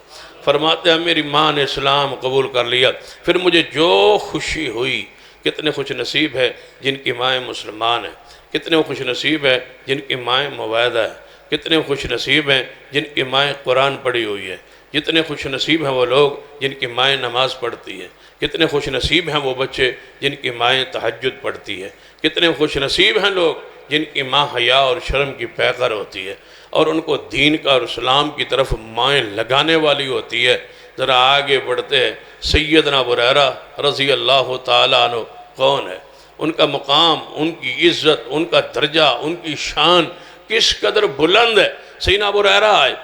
فرماتے ہیں میری ماں نے اسلام قبول کر لیا۔ پھر مجھے جو خوشی ہوئی، کتنے خوش نصیب ہے جن کی مائیں مسلمان ہیں، کتنے خوش نصیب ہے جن کی مائیں موعظہ ہیں، کتنے خوش نصیب ہیں جن کی مائیں قرآن پڑھی ہوئی ہے، جتنے خوش نصیب ہیں وہ لوگ جن کی مائیں نماز پڑھتی ہیں، کتنے خوش نصیب ہیں وہ بچے جن کی مائیں تہجد پڑھتی ہے، کتنے خوش نصیب ہیں لوگ جن کی ماں حیا اور شرم کی پیکر ہوتی ہے اور ان کو دین کا اور اسلام کی طرف مائیں لگانے والی ہوتی ہے۔ ذرا آگے بڑھتے ہیں، سیدنا ابو ہریرہ رضی اللہ تعالیٰ عنہ کون ہے؟ ان کا مقام، ان کی عزت، ان کا درجہ، ان کی شان کس قدر بلند ہے۔ سیدنا ابو ہریرہ آئے،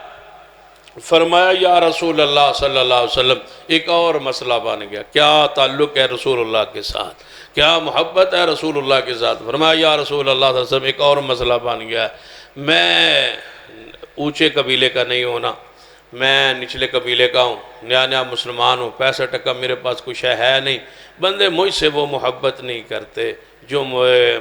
فرمایا یا رسول اللہ صلی اللہ علیہ وسلم ایک اور مسئلہ بن گیا، کیا تعلق ہے رسول اللہ کے ساتھ، کیا محبت ہے رسول اللہ کے ساتھ؟ فرمایا یا رسول اللہ صلی اللہ علیہ وسلم ایک اور مسئلہ بن گیا، میں اونچے قبیلے کا نہیں ہونا، میں نچلے قبیلے کا ہوں، نیا مسلمان ہوں، پیسہ ٹکا میرے پاس کچھ ہے نہیں، بندے مجھ سے وہ محبت نہیں کرتے جو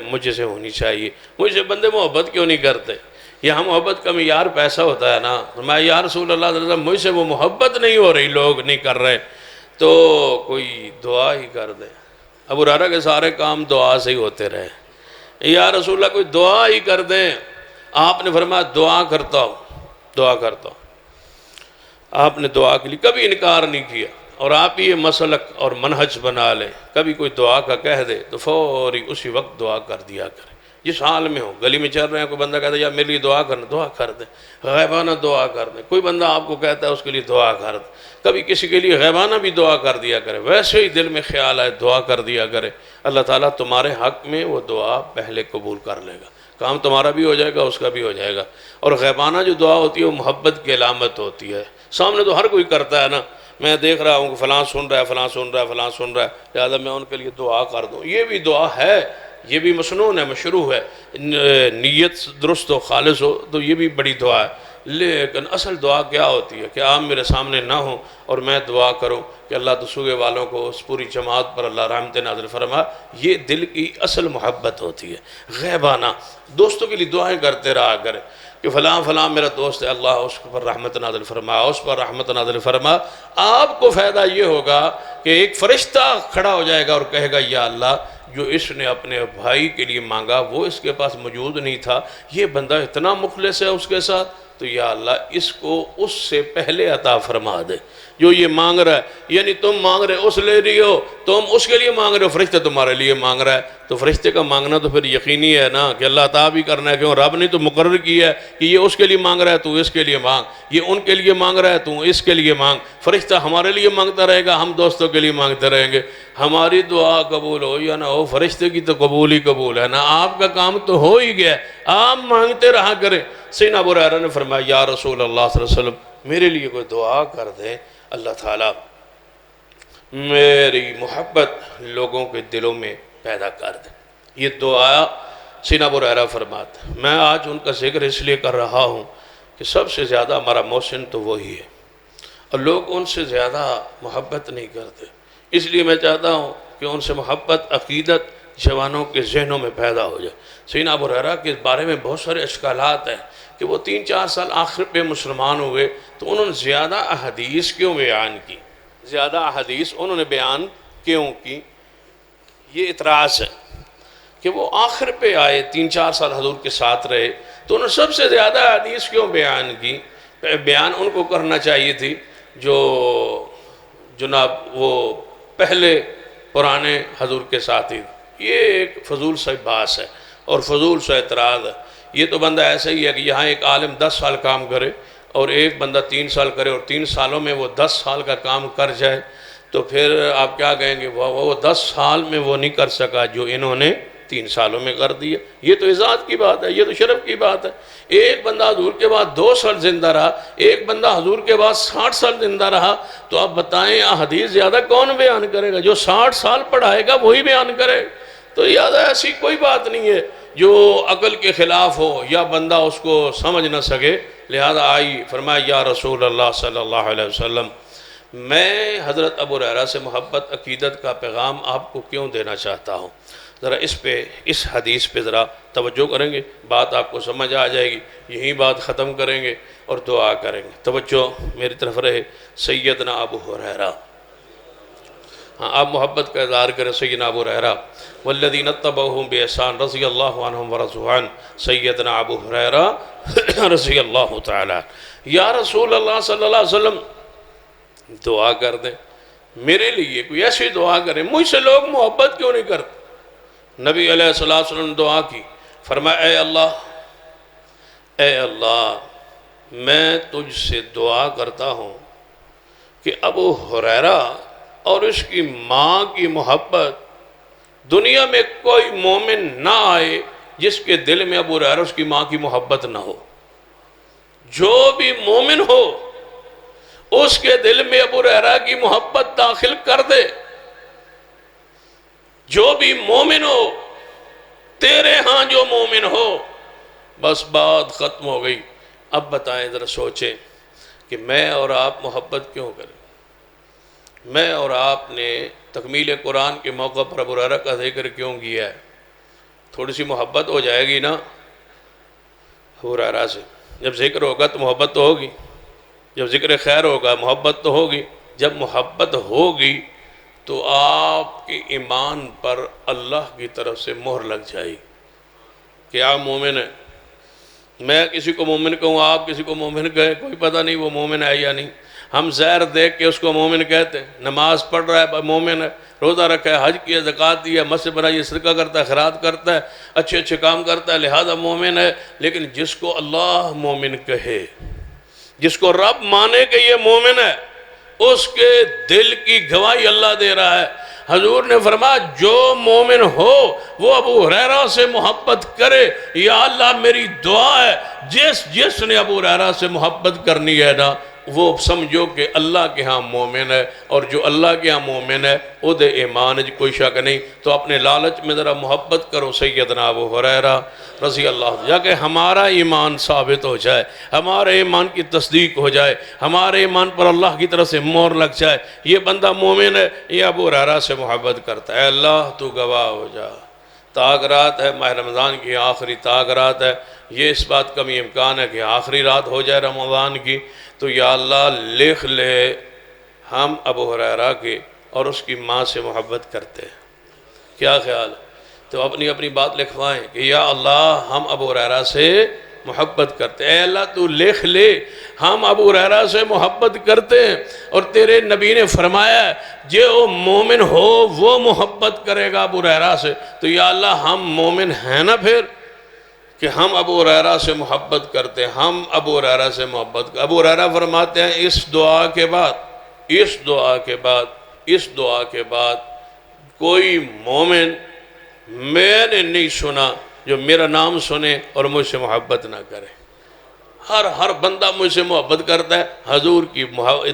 مجھے سے ہونی چاہیے۔ مجھ سے بندے محبت کیوں نہیں کرتے؟ یہاں محبت کا معیار پیسہ ہوتا ہے نا۔ فرمایا یا رسول اللہ صلی اللہ علیہ وسلم مجھ سے وہ محبت نہیں ہو رہی، لوگ نہیں کر رہے، تو کوئی دعا ہی کر دے۔ ابو ہریرہ کے سارے کام دعا سے ہی ہوتے رہے۔ یا رسول اللہ کوئی دعا ہی کر دیں۔ آپ نے فرمایا دعا کرتا ہوں۔ آپ نے دعا کے لیے کبھی انکار نہیں کیا۔ اور آپ یہ مسلک اور منہج بنا لیں، کبھی کوئی دعا کا کہہ دے تو فوری اسی وقت دعا کر دیا کریں، جس حال میں ہو۔ گلی میں چل رہے ہیں، کوئی بندہ کہتا ہے یا میرے لیے دعا کرنا، دعا کر دیں، غیبانہ دعا کر دیں۔ کوئی بندہ آپ کو کہتا ہے اس کے لیے دعا کر دیں، کبھی کسی کے لیے غیبانہ بھی دعا کر دیا کرے، ویسے ہی دل میں خیال آئے دعا کر دیا کرے، اللہ تعالیٰ تمہارے حق میں وہ دعا پہلے قبول کر لے گا، کام تمہارا بھی ہو جائے گا، اس کا بھی ہو جائے گا۔ اور غیبانہ جو دعا ہوتی ہے وہ محبت کی علامت ہوتی ہے، سامنے تو ہر کوئی کرتا ہے نا، میں دیکھ رہا ہوں کہ فلاں سن رہا ہے، فلاں سن رہا ہے، فلاں سن رہا ہے، لہٰذا میں ان کے لیے دعا کر دوں، یہ بھی دعا ہے، یہ بھی مسنون ہے، مشروع ہے، نیت درست ہو، خالص ہو تو یہ بھی بڑی دعا ہے۔ لیکن اصل دعا کیا ہوتی ہے کہ آپ میرے سامنے نہ ہوں اور میں دعا کروں کہ اللہ دسوگے والوں کو، اس پوری جماعت پر اللہ رحمت نازل فرما، یہ دل کی اصل محبت ہوتی ہے۔ غیبانہ دوستوں کے لیے دعائیں کرتے رہا کریں کہ فلاں فلاں میرا دوست ہے، اللہ اس پر رحمت نازل فرما، اس پر رحمت نازل فرما۔ آپ کو فائدہ یہ ہوگا کہ ایک فرشتہ کھڑا ہو جائے گا اور کہے گا یا اللہ، جو اس نے اپنے بھائی کے لیے مانگا وہ اس کے پاس موجود نہیں تھا، یہ بندہ اتنا مخلص ہے اس کے ساتھ، تو یا اللہ اس کو اس سے پہلے عطا فرما دے جو یہ مانگ رہا ہے۔ یعنی تم مانگ رہے اس لے رہی ہو، تم اس کے لیے مانگ رہے ہو، فرشتہ تمہارے لیے مانگ رہا ہے، تو فرشتے کا مانگنا تو پھر یقینی ہے نا کہ اللہ عطا بھی کرنا ہے، کیوں رب نے تو مقرر کیا ہے کہ یہ اس کے لیے مانگ رہا ہے تو اس کے لیے مانگ، یہ ان کے لیے مانگ رہا ہے تو اس کے لیے مانگ۔ فرشتہ ہمارے لیے مانگتا رہے گا، ہم دوستوں کے لیے مانگتے رہیں گے، ہماری دعا قبول ہو یا نہ ہو، فرشتے کی تو قبول ہی قبول ہے نا، آپ کا کام تو ہو ہی گیا، آپ مانگتے رہا کریں۔ سیدنا ابو ہریرہ نے فرمایا یا رسول اللہ صلی اللہ علیہ وسلم، میرے لیے کوئی دعا کر دیں، اللہ تعالیٰ میری محبت لوگوں کے دلوں میں پیدا کر دے۔ یہ دعا سیدنا ابو ہریرہ فرماتے، میں آج ان کا ذکر اس لیے کر رہا ہوں کہ سب سے زیادہ ہمارا محسن تو وہی ہے، اور لوگ ان سے زیادہ محبت نہیں کرتے، اس لیے میں چاہتا ہوں کہ ان سے محبت عقیدت جوانوں کے ذہنوں میں پیدا ہو جائے۔ سیدنا ابو ہریرہ کے بارے میں بہت سارے اشکالات ہیں کہ وہ 3-4 سال آخر پہ مسلمان ہوئے تو انہوں نے زیادہ احادیث کیوں بیان کی، زیادہ احادیث انہوں نے بیان کیوں کی، یہ اعتراض ہے کہ وہ آخر پہ آئے 3-4 سال حضور کے ساتھ رہے تو انہوں نے سب سے زیادہ حدیث کیوں بیان کی؟ بیان ان کو کرنا چاہیے تھی جو جناب وہ پہلے پرانے حضور کے ساتھ ہی۔ یہ ایک فضول سا باس ہے اور فضول سا اعتراض ہے۔ یہ تو بندہ ایسا ہی ہے کہ یہاں ایک عالم 10 سال کام کرے اور ایک بندہ 3 سال کرے اور 3 سالوں میں وہ 10 سال کا کام کر جائے تو پھر آپ کیا کہیں گے؟ وہ 10 سال میں وہ نہیں کر سکا جو انہوں نے 3 سالوں میں کر دیا۔ یہ تو اعزاز کی بات ہے، یہ تو شرف کی بات ہے۔ ایک بندہ حضور کے بعد 2 سال زندہ رہا، ایک بندہ حضور کے بعد 60 سال زندہ رہا، تو آپ بتائیں احادیث زیادہ کون بیان کرے گا؟ جو 60 سال پڑھائے گا وہی بیان کرے۔ تو یاد ایسی کوئی بات نہیں ہے جو عقل کے خلاف ہو یا بندہ اس کو سمجھ نہ سکے۔ لہذا آئی فرمایا یا رسول اللہ صلی اللہ علیہ وسلم، میں حضرت ابو ہریرہ سے محبت عقیدت کا پیغام آپ کو کیوں دینا چاہتا ہوں، ذرا اس حدیث پہ ذرا توجہ کریں گے، بات آپ کو سمجھ آ جائے گی، یہی بات ختم کریں گے اور دعا کریں گے۔ توجہ میری طرف رہے۔ سیدنا ابو ہریرہ، ہاں آپ محبت کا اظہار کریں۔ سیدنا ابو ہریرہ والذین اتبعوہم بإحسان رضی اللہ عنہم ورضوا عنہ، سیدنا ابو ہریرہ رضی اللہ تعالیٰ، یا رسول اللہ صلی اللہ علیہ وسلم دعا کر دیں میرے لیے، کوئی ایسی دعا کریں، مجھ سے لوگ محبت کیوں نہیں کرتے؟ نبی علیہ الصلوۃ والسلام نے دعا کی، فرمایا اے اللہ میں تجھ سے دعا کرتا ہوں کہ ابو ہریرہ اور اس کی ماں کی محبت، دنیا میں کوئی مومن نہ آئے جس کے دل میں ابو ہریرہ اس کی ماں کی محبت نہ ہو، جو بھی مومن ہو اس کے دل میں ابو ہریرہ کی محبت داخل کر دے، جو بھی مومن ہو، تیرے ہاں جو مومن ہو، بس بات ختم ہو گئی۔ اب بتائیں ذرا سوچیں کہ میں اور آپ محبت کیوں کریں؟ میں اور آپ نے تکمیل قرآن کے موقع پر ابو ہریرہ کا ذکر کیوں کیا ہے؟ تھوڑی سی محبت ہو جائے گی نا ابو ہریرہ سے، جب ذکر ہوگا تو محبت تو ہوگی، جب ذکر خیر ہوگا محبت تو ہوگی، جب محبت ہوگی تو آپ کے ایمان پر اللہ کی طرف سے مہر لگ جائے گی کہ آپ مومن ہیں۔ میں کسی کو مومن کہوں، آپ کسی کو مومن کہیں، کوئی پتہ نہیں وہ مومن ہے یا نہیں۔ ہم زہر دیکھ کے اس کو مومن کہتے ہیں، نماز پڑھ رہا ہے مومن ہے، روزہ رکھا ہے، حج کیا، زکوٰۃ دی ہے، مسجد بنائی ہے، صدقہ کرتا ہے، خیرات کرتا ہے، اچھے اچھے کام کرتا ہے، لہذا مومن ہے۔ لیکن جس کو اللہ مومن کہے، جس کو رب مانے کہ یہ مومن ہے، اس کے دل کی گواہی اللہ دے رہا ہے۔ حضور نے فرمایا جو مومن ہو وہ ابو ہریرہ سے محبت کرے، یا اللہ میری دعا ہے جس نے ابو ہریرہ سے محبت کرنی ہے نا، وہ سمجھو کہ اللہ کے ہاں مومن ہے، اور جو اللہ کے ہاں مومن ہے او دے ایمان جی کوئی شک نہیں۔ تو اپنے لالچ میں ذرا محبت کرو سیدنا ابو ہریرہ رضی اللہ عنہ، یا کہ ہمارا ایمان ثابت ہو جائے، ہمارے ایمان کی تصدیق ہو جائے، ہمارے ایمان پر اللہ کی طرف سے مہر لگ جائے، یہ بندہ مومن ہے، یہ ابو ہریرہ سے محبت کرتا ہے۔ اے اللہ تو گواہ ہو جا، تاک رات ہے، ماہ رمضان کی آخری تاک رات ہے، یہ اس بات کا بھی امکان ہے کہ آخری رات ہو جائے رمضان کی، تو یا اللہ لکھ لے ہم ابو ہریرہ کے اور اس کی ماں سے محبت کرتے ہیں۔ کیا خیال ہے؟ تو اپنی اپنی بات لکھوائیں کہ یا اللہ ہم ابو ہریرہ سے محبت کرتے ہیں۔ اے اللہ تو لکھ لے ہم ابو ہریرہ سے محبت کرتے ہیں، اور تیرے نبی نے فرمایا ہے جو مومن ہو وہ محبت کرے گا ابو ہریرہ سے، تو یا اللہ ہم مومن ہیں نا پھر کہ ہم ابو ہریرہ سے محبت کرتے ہیں، ہم ابو ہریرہ سے محبت کرتے۔ ابو ہریرہ فرماتے ہیں اس دعا کے بعد کوئی مومن میں نے نہیں سنا جو میرا نام سنے اور مجھ سے محبت نہ کرے۔ ہر بندہ مجھ سے محبت کرتا ہے حضور کی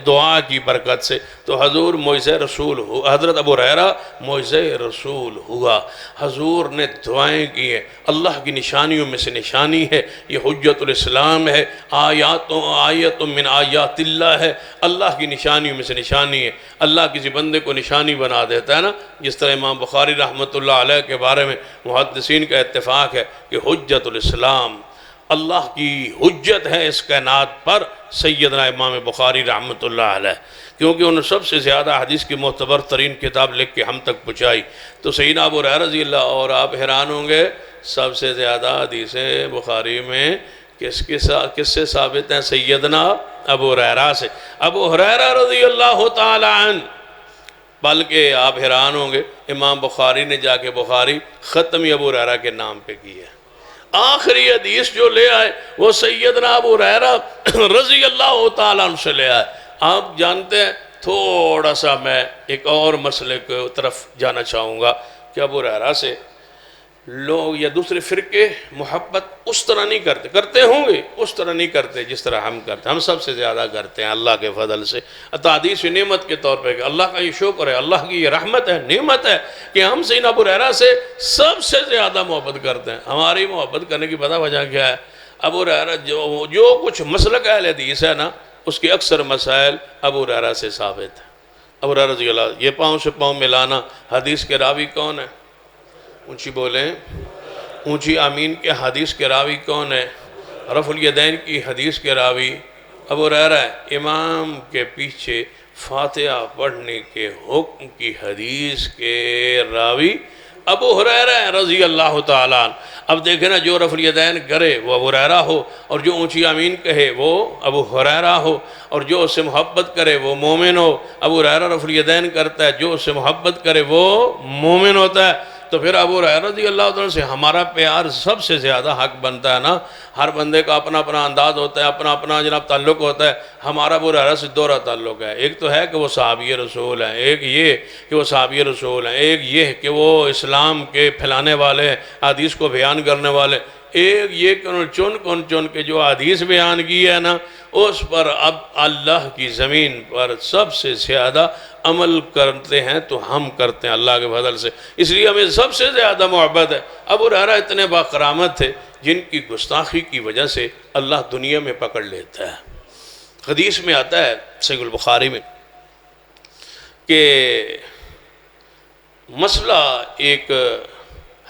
دعا کی برکت سے۔ تو حضور معجزہ رسول ہوا، حضرت ابو ہریرہ معجزہ رسول ہوا، حضور نے دعائیں کی ہیں۔ اللہ کی نشانیوں میں سے نشانی ہے، یہ حجت الاسلام ہے، آیت من آیات اللہ ہے، اللہ کی نشانیوں میں سے نشانی ہے۔ اللہ کسی بندے کو نشانی بنا دیتا ہے نا، جس طرح امام بخاری رحمۃ اللہ علیہ کے بارے میں محدثین کا اتفاق ہے کہ حجت الاسلام، اللہ کی حجت ہے اس کائنات پر سیدنا امام بخاری رحمۃ اللہ علیہ، کیونکہ انہوں نے سب سے زیادہ حدیث کی معتبر ترین کتاب لکھ کے ہم تک پہنچائی۔ تو سیدنا ابو ہریرہ رضی اللہ، اور آپ حیران ہوں گے سب سے زیادہ حدیثیں بخاری میں کس سے ثابت ہیں؟ سیدنا ابو ہریرہ سے، ابو ہریرہ رضی اللہ تعالی عنہ۔ بلکہ آپ حیران ہوں گے امام بخاری نے جا کے بخاری ختم ابو ہریرہ کے نام پہ کی ہے۔ آخری حدیث جو لے آئے وہ سیدنا ابو ہریرہ رضی اللہ تعالیٰ عنہ سے لے آئے۔ آپ جانتے ہیں، تھوڑا سا میں ایک اور مسئلے کی طرف جانا چاہوں گا کہ ابو ہریرہ سے لوگ یا دوسرے فرقے محبت اس طرح نہیں کرتے ہوں گے، اس طرح نہیں کرتے جس طرح ہم کرتے ہیں۔ ہم سب سے زیادہ کرتے ہیں اللہ کے فضل سے، حدیث نعمت کے طور پہ کہ اللہ کا یہ شکر ہے، اللہ کی یہ رحمت ہے، نعمت ہے کہ ہم سیدنا ابو ہریرہ سے سب سے زیادہ محبت کرتے ہیں۔ ہماری محبت کرنے کی پتہ وجہ کیا ہے؟ ابو ہریرہ جو کچھ مسلک اہل حدیث ہے نا، اس کے اکثر مسائل ابو ہریرہ سے ثابت ہے۔ ابو ہریرہ رضی اللہ، یہ پاؤں سے پاؤں ملانا، حدیث کے راوی کون ہے؟ اونچی بولیں، اونچی آمین کے حدیث کے راوی کون ہے؟ رفع الیدین کی حدیث کے راوی ابو ہریرہ ہے۔ امام کے پیچھے فاتحہ پڑھنے کے حکم کی حدیث کے راوی ابو ہریرہ رضی اللہ تعالیٰ عنہ۔ اب دیکھیں نا، جو رفع الیدین کرے وہ ابو ہریرہ ہو، اور جو اونچی آمین کہے وہ ابو ہریرہ ہو، اور جو اس سے محبت کرے وہ مومن ہو۔ ابو ہریرہ رفع الیدین کرتا ہے، جو اس سے محبت کرے وہ مومن ہوتا ہے۔ تو پھر ابو ہریرہ رضی اللہ عنہ سے ہمارا پیار سب سے زیادہ حق بنتا ہے نا۔ ہر بندے کا اپنا اپنا انداز ہوتا ہے، اپنا اپنا جناب تعلق ہوتا ہے۔ ہمارا ابو ہریرہ سے دوہرا تعلق ہے، ایک تو ہے کہ وہ صحابی رسول ہیں، ایک یہ کہ وہ صحابی رسول ہیں، ایک یہ کہ وہ اسلام کے پھیلانے والے ہیں، حدیث کو بیان کرنے والے، ایک یہ کہ انہوں نے چن کے جو حدیث بیان کی ہے نا، اس پر اب اللہ کی زمین پر سب سے زیادہ عمل کرتے ہیں تو ہم کرتے ہیں اللہ کے فضل سے، اس لیے ہمیں سب سے زیادہ محبت ہے۔ ابو ہریرہ اتنے باکرامت تھے جن کی گستاخی کی وجہ سے اللہ دنیا میں پکڑ لیتا ہے۔ حدیث میں آتا ہے صحیح البخاری میں کہ مسئلہ ایک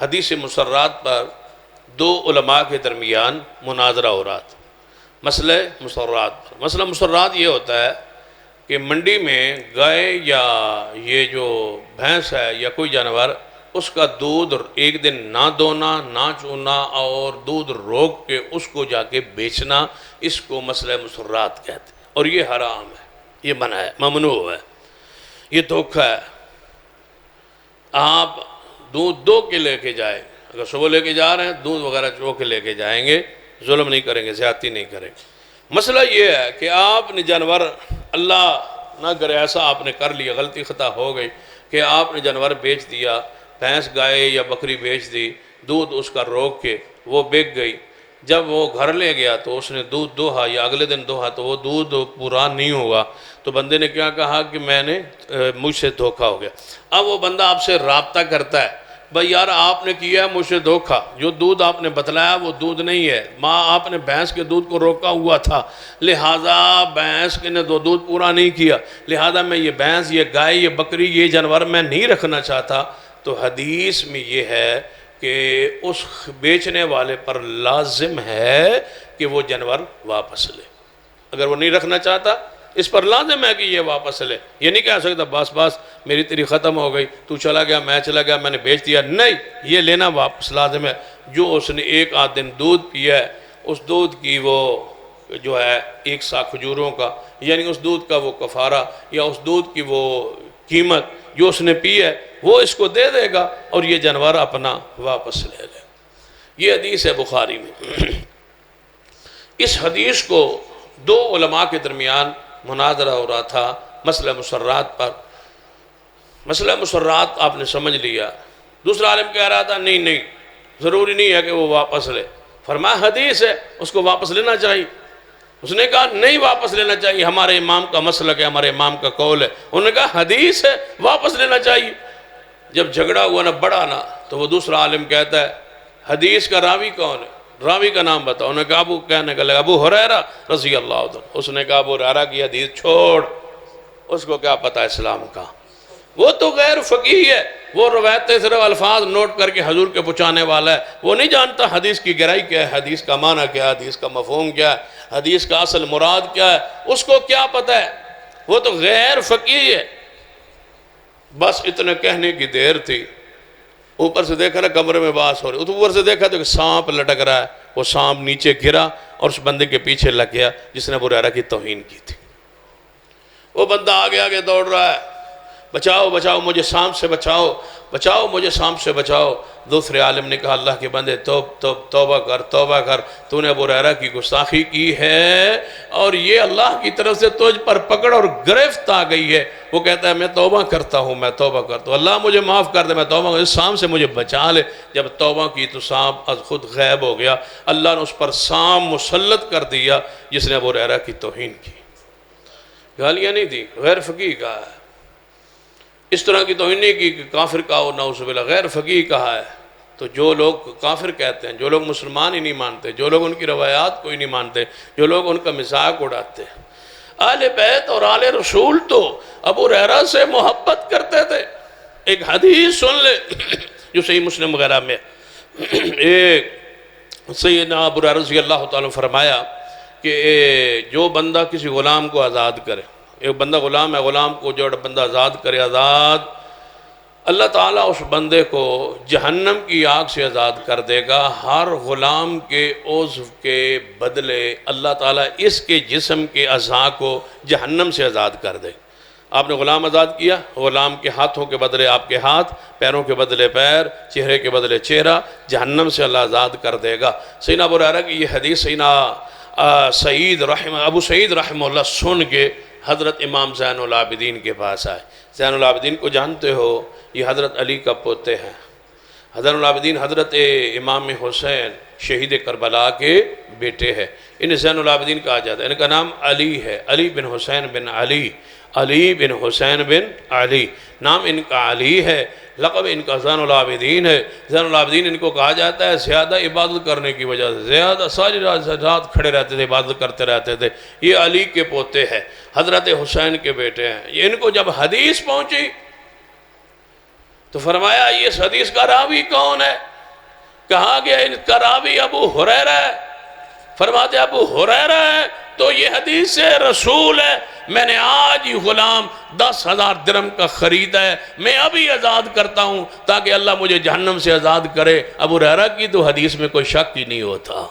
حدیث مسرات پر دو علماء کے درمیان مناظرہ ہو رہا تھا، مسئلہ مسرات پر۔ مسئلہ مسرات یہ ہوتا ہے کہ منڈی میں گائے یا یہ جو بھینس ہے یا کوئی جانور اس کا دودھ ایک دن نہ دونا نہ چونا اور دودھ روک کے اس کو جا کے بیچنا، اس کو مسئلہ مسرات کہتے ہیں، اور یہ حرام ہے، یہ منع ہے، ممنوع ہے، یہ دھوکہ ہے۔ آپ دودھ دو کے لے کے جائیں، اگر صبح لے کے جا رہے ہیں دودھ وغیرہ چو کے لے کے جائیں گے، ظلم نہیں کریں گے، زیادتی نہیں کریں گے۔ مسئلہ یہ ہے کہ آپ نے جانور، اللہ نہ کرے ایسا آپ نے کر لیا، غلطی خطا ہو گئی کہ آپ نے جانور بیچ دیا، بھینس گائے یا بکری بیچ دی، دودھ اس کا روک کے وہ بک گئی، جب وہ گھر لے گیا تو اس نے دودھ دوہا یا اگلے دن دوہا تو وہ دودھ پورا نہیں ہوا، تو بندے نے کیا کہا کہ میں نے مجھ سے دھوکہ ہو گیا۔ اب وہ بندہ آپ سے رابطہ کرتا ہے، بھائی یار آپ نے کیا مجھ سے دھوکہ، جو دودھ آپ نے بتلایا وہ دودھ نہیں ہے، آپ نے بھینس کے دودھ کو روکا ہوا تھا، لہٰذا بھینس کے نے دودھ پورا نہیں کیا، لہٰذا میں یہ بھینس، یہ گائے، یہ بکری، یہ جانور میں نہیں رکھنا چاہتا۔ تو حدیث میں یہ ہے کہ اس بیچنے والے پر لازم ہے کہ وہ جانور واپس لے، اگر وہ نہیں رکھنا چاہتا اس پر لازم ہے کہ یہ واپس لے۔ یہ نہیں کہہ سکتا بس میری تیری ختم ہو گئی، تو چلا گیا میں چلا گیا میں نے بیچ دیا، نہیں، یہ لینا واپس لازم ہے۔ جو اس نے ایک آدھ دن دودھ پیا ہے، اس دودھ کی وہ جو ہے 1 سا کھجوروں کا، یعنی اس دودھ کا وہ کفارہ یا اس دودھ کی وہ قیمت جو اس نے پی ہے وہ اس کو دے دے گا اور یہ جانور اپنا واپس لے لے۔ یہ حدیث ہے بخاری میں۔ اس حدیث کو 2 علماء کے درمیان مناظرہ ہو رہا تھا مسئلہ مسرات پر۔ مسئلہ مسرات آپ نے سمجھ لیا، دوسرا عالم کہہ رہا تھا نہیں ضروری نہیں ہے کہ وہ واپس لے، فرمایا حدیث ہے اس کو واپس لینا چاہیے۔ اس نے کہا نہیں واپس لینا چاہیے، ہمارے امام کا مسلک ہے، ہمارے امام کا قول ہے۔ انہوں نے کہا حدیث ہے واپس لینا چاہیے۔ جب جھگڑا ہوا نا بڑا نا، تو وہ دوسرا عالم کہتا ہے حدیث کا راوی کون ہے، راوی کا نام بتاؤ۔ انہوں نے کہا کہنے کا لگا ابو ہریرہ رضی اللہ عنہ۔ اس نے کہا ابو ہریرہ کی حدیث چھوڑ، اس کو کیا پتہ اسلام کا، وہ تو غیر فقیہ ہے، وہ روایتیں صرف الفاظ نوٹ کر کے حضور کے پہنچانے والا ہے، وہ نہیں جانتا حدیث کی گہرائی کیا ہے، حدیث کا معنی کیا ہے، حدیث کا مفہوم کیا ہے، حدیث کا اصل مراد کیا ہے، اس کو کیا پتہ ہے، وہ تو غیر فقیہ ہے۔ بس اتنے کہنے کی دیر تھی، اوپر سے دیکھا نا کمرے میں باس ہو رہی، اوپر سے دیکھا تو کہ سانپ لٹک رہا ہے، وہ سانپ نیچے گرا اور اس بندے کے پیچھے لگ گیا جس نے ابو ہریرہ کی توہین کی تھی۔ وہ بندہ آگے آگے دوڑ رہا ہے، بچاؤ بچاؤ مجھے سانپ سے بچاؤ، بچاؤ مجھے سانپ سے بچاؤ۔ دوسرے عالم نے کہا اللہ کے بندے توبہ کر، توبہ کر، تو نے ابو ہریرہ کی گستاخی کی ہے اور یہ اللہ کی طرف سے تجھ پر پکڑ اور گرفت آ گئی ہے۔ وہ کہتا ہے میں توبہ کرتا ہوں، میں توبہ کرتا ہوں، اللہ مجھے معاف کر دے، میں توبہ کرتا ہوں، اس سانپ سے مجھے بچا لے۔ جب توبہ کی تو سانپ از خود غائب ہو گیا، اللہ نے اس پر سانپ مسلط کر دیا جس نے ابو ہریرہ کی توہین کی۔ گالیاں نہیں دی، غیر فقیہ کہا ہے، اس طرح کی توہین نہیں کی کہ کافر کہا نعوذ باللہ، غیر فقیہ کہا ہے۔ تو جو لوگ کافر کہتے ہیں، جو لوگ مسلمان ہی نہیں مانتے، جو لوگ ان کی روایات کو ہی نہیں مانتے، جو لوگ ان کا مذاق اڑاتے ہیں، آل بیت اور آل رسول تو ابو ہریرہ سے محبت کرتے تھے۔ ایک حدیث سن لے جو صحیح مسلم وغیرہ میں، ایک سیدنا ابو ہریرہ رضی اللہ تعالیٰ فرمایا کہ جو بندہ کسی غلام کو آزاد کرے، ایک بندہ غلام ہے، غلام کو جو بندہ آزاد کرے آزاد، اللہ تعالیٰ اس بندے کو جہنم کی آگ سے آزاد کر دے گا۔ ہر غلام کے عضو کے بدلے اللہ تعالیٰ اس کے جسم کے اعضاء کو جہنم سے آزاد کر دے گا۔ آپ نے غلام آزاد کیا، غلام کے ہاتھوں کے بدلے آپ کے ہاتھ، پیروں کے بدلے پیر، چہرے کے بدلے چہرہ، جہنم سے اللہ آزاد کر دے گا۔ سیدنا ابو ہریرہ کی یہ حدیث سیدنا ابو سعید رحمہ اللہ سن کے حضرت امام زین العابدین کے پاس آئے۔ زین العابدین کو جانتے ہو، یہ حضرت علی کا پوتے ہیں۔ حضرت العابدین حضرت امام حسین شہید کربلا کے بیٹے ہیں، انہیں زین العابدین کہا جاتا ہے۔ ان کا نام علی ہے، علی بن حسین بن علی، علی بن حسین بن علی، نام ان کا علی ہے، لقب ان کا زین العابدین ہے۔ زین العابدین ان کو کہا جاتا ہے زیادہ عبادت کرنے کی وجہ سے، زیادہ ساری رات کھڑے رہتے تھے، عبادت کرتے رہتے تھے۔ یہ علی کے پوتے ہیں، حضرت حسین کے بیٹے ہیں۔ یہ ان کو جب حدیث پہنچی تو فرمایا یہ اس حدیث کا راوی کون ہے؟ کہا گیا ان کا راوی ابو ہریرہ ہے۔ فرماتے ابو ہریرہ ہے تو یہ حدیث رسول ہے، میں نے آج ہی غلام 10,000 درہم کا خریدا ہے، میں ابھی آزاد کرتا ہوں تاکہ اللہ مجھے جہنم سے آزاد کرے۔ ابو ہریرہ کی تو حدیث میں کوئی شک ہی نہیں ہوتا۔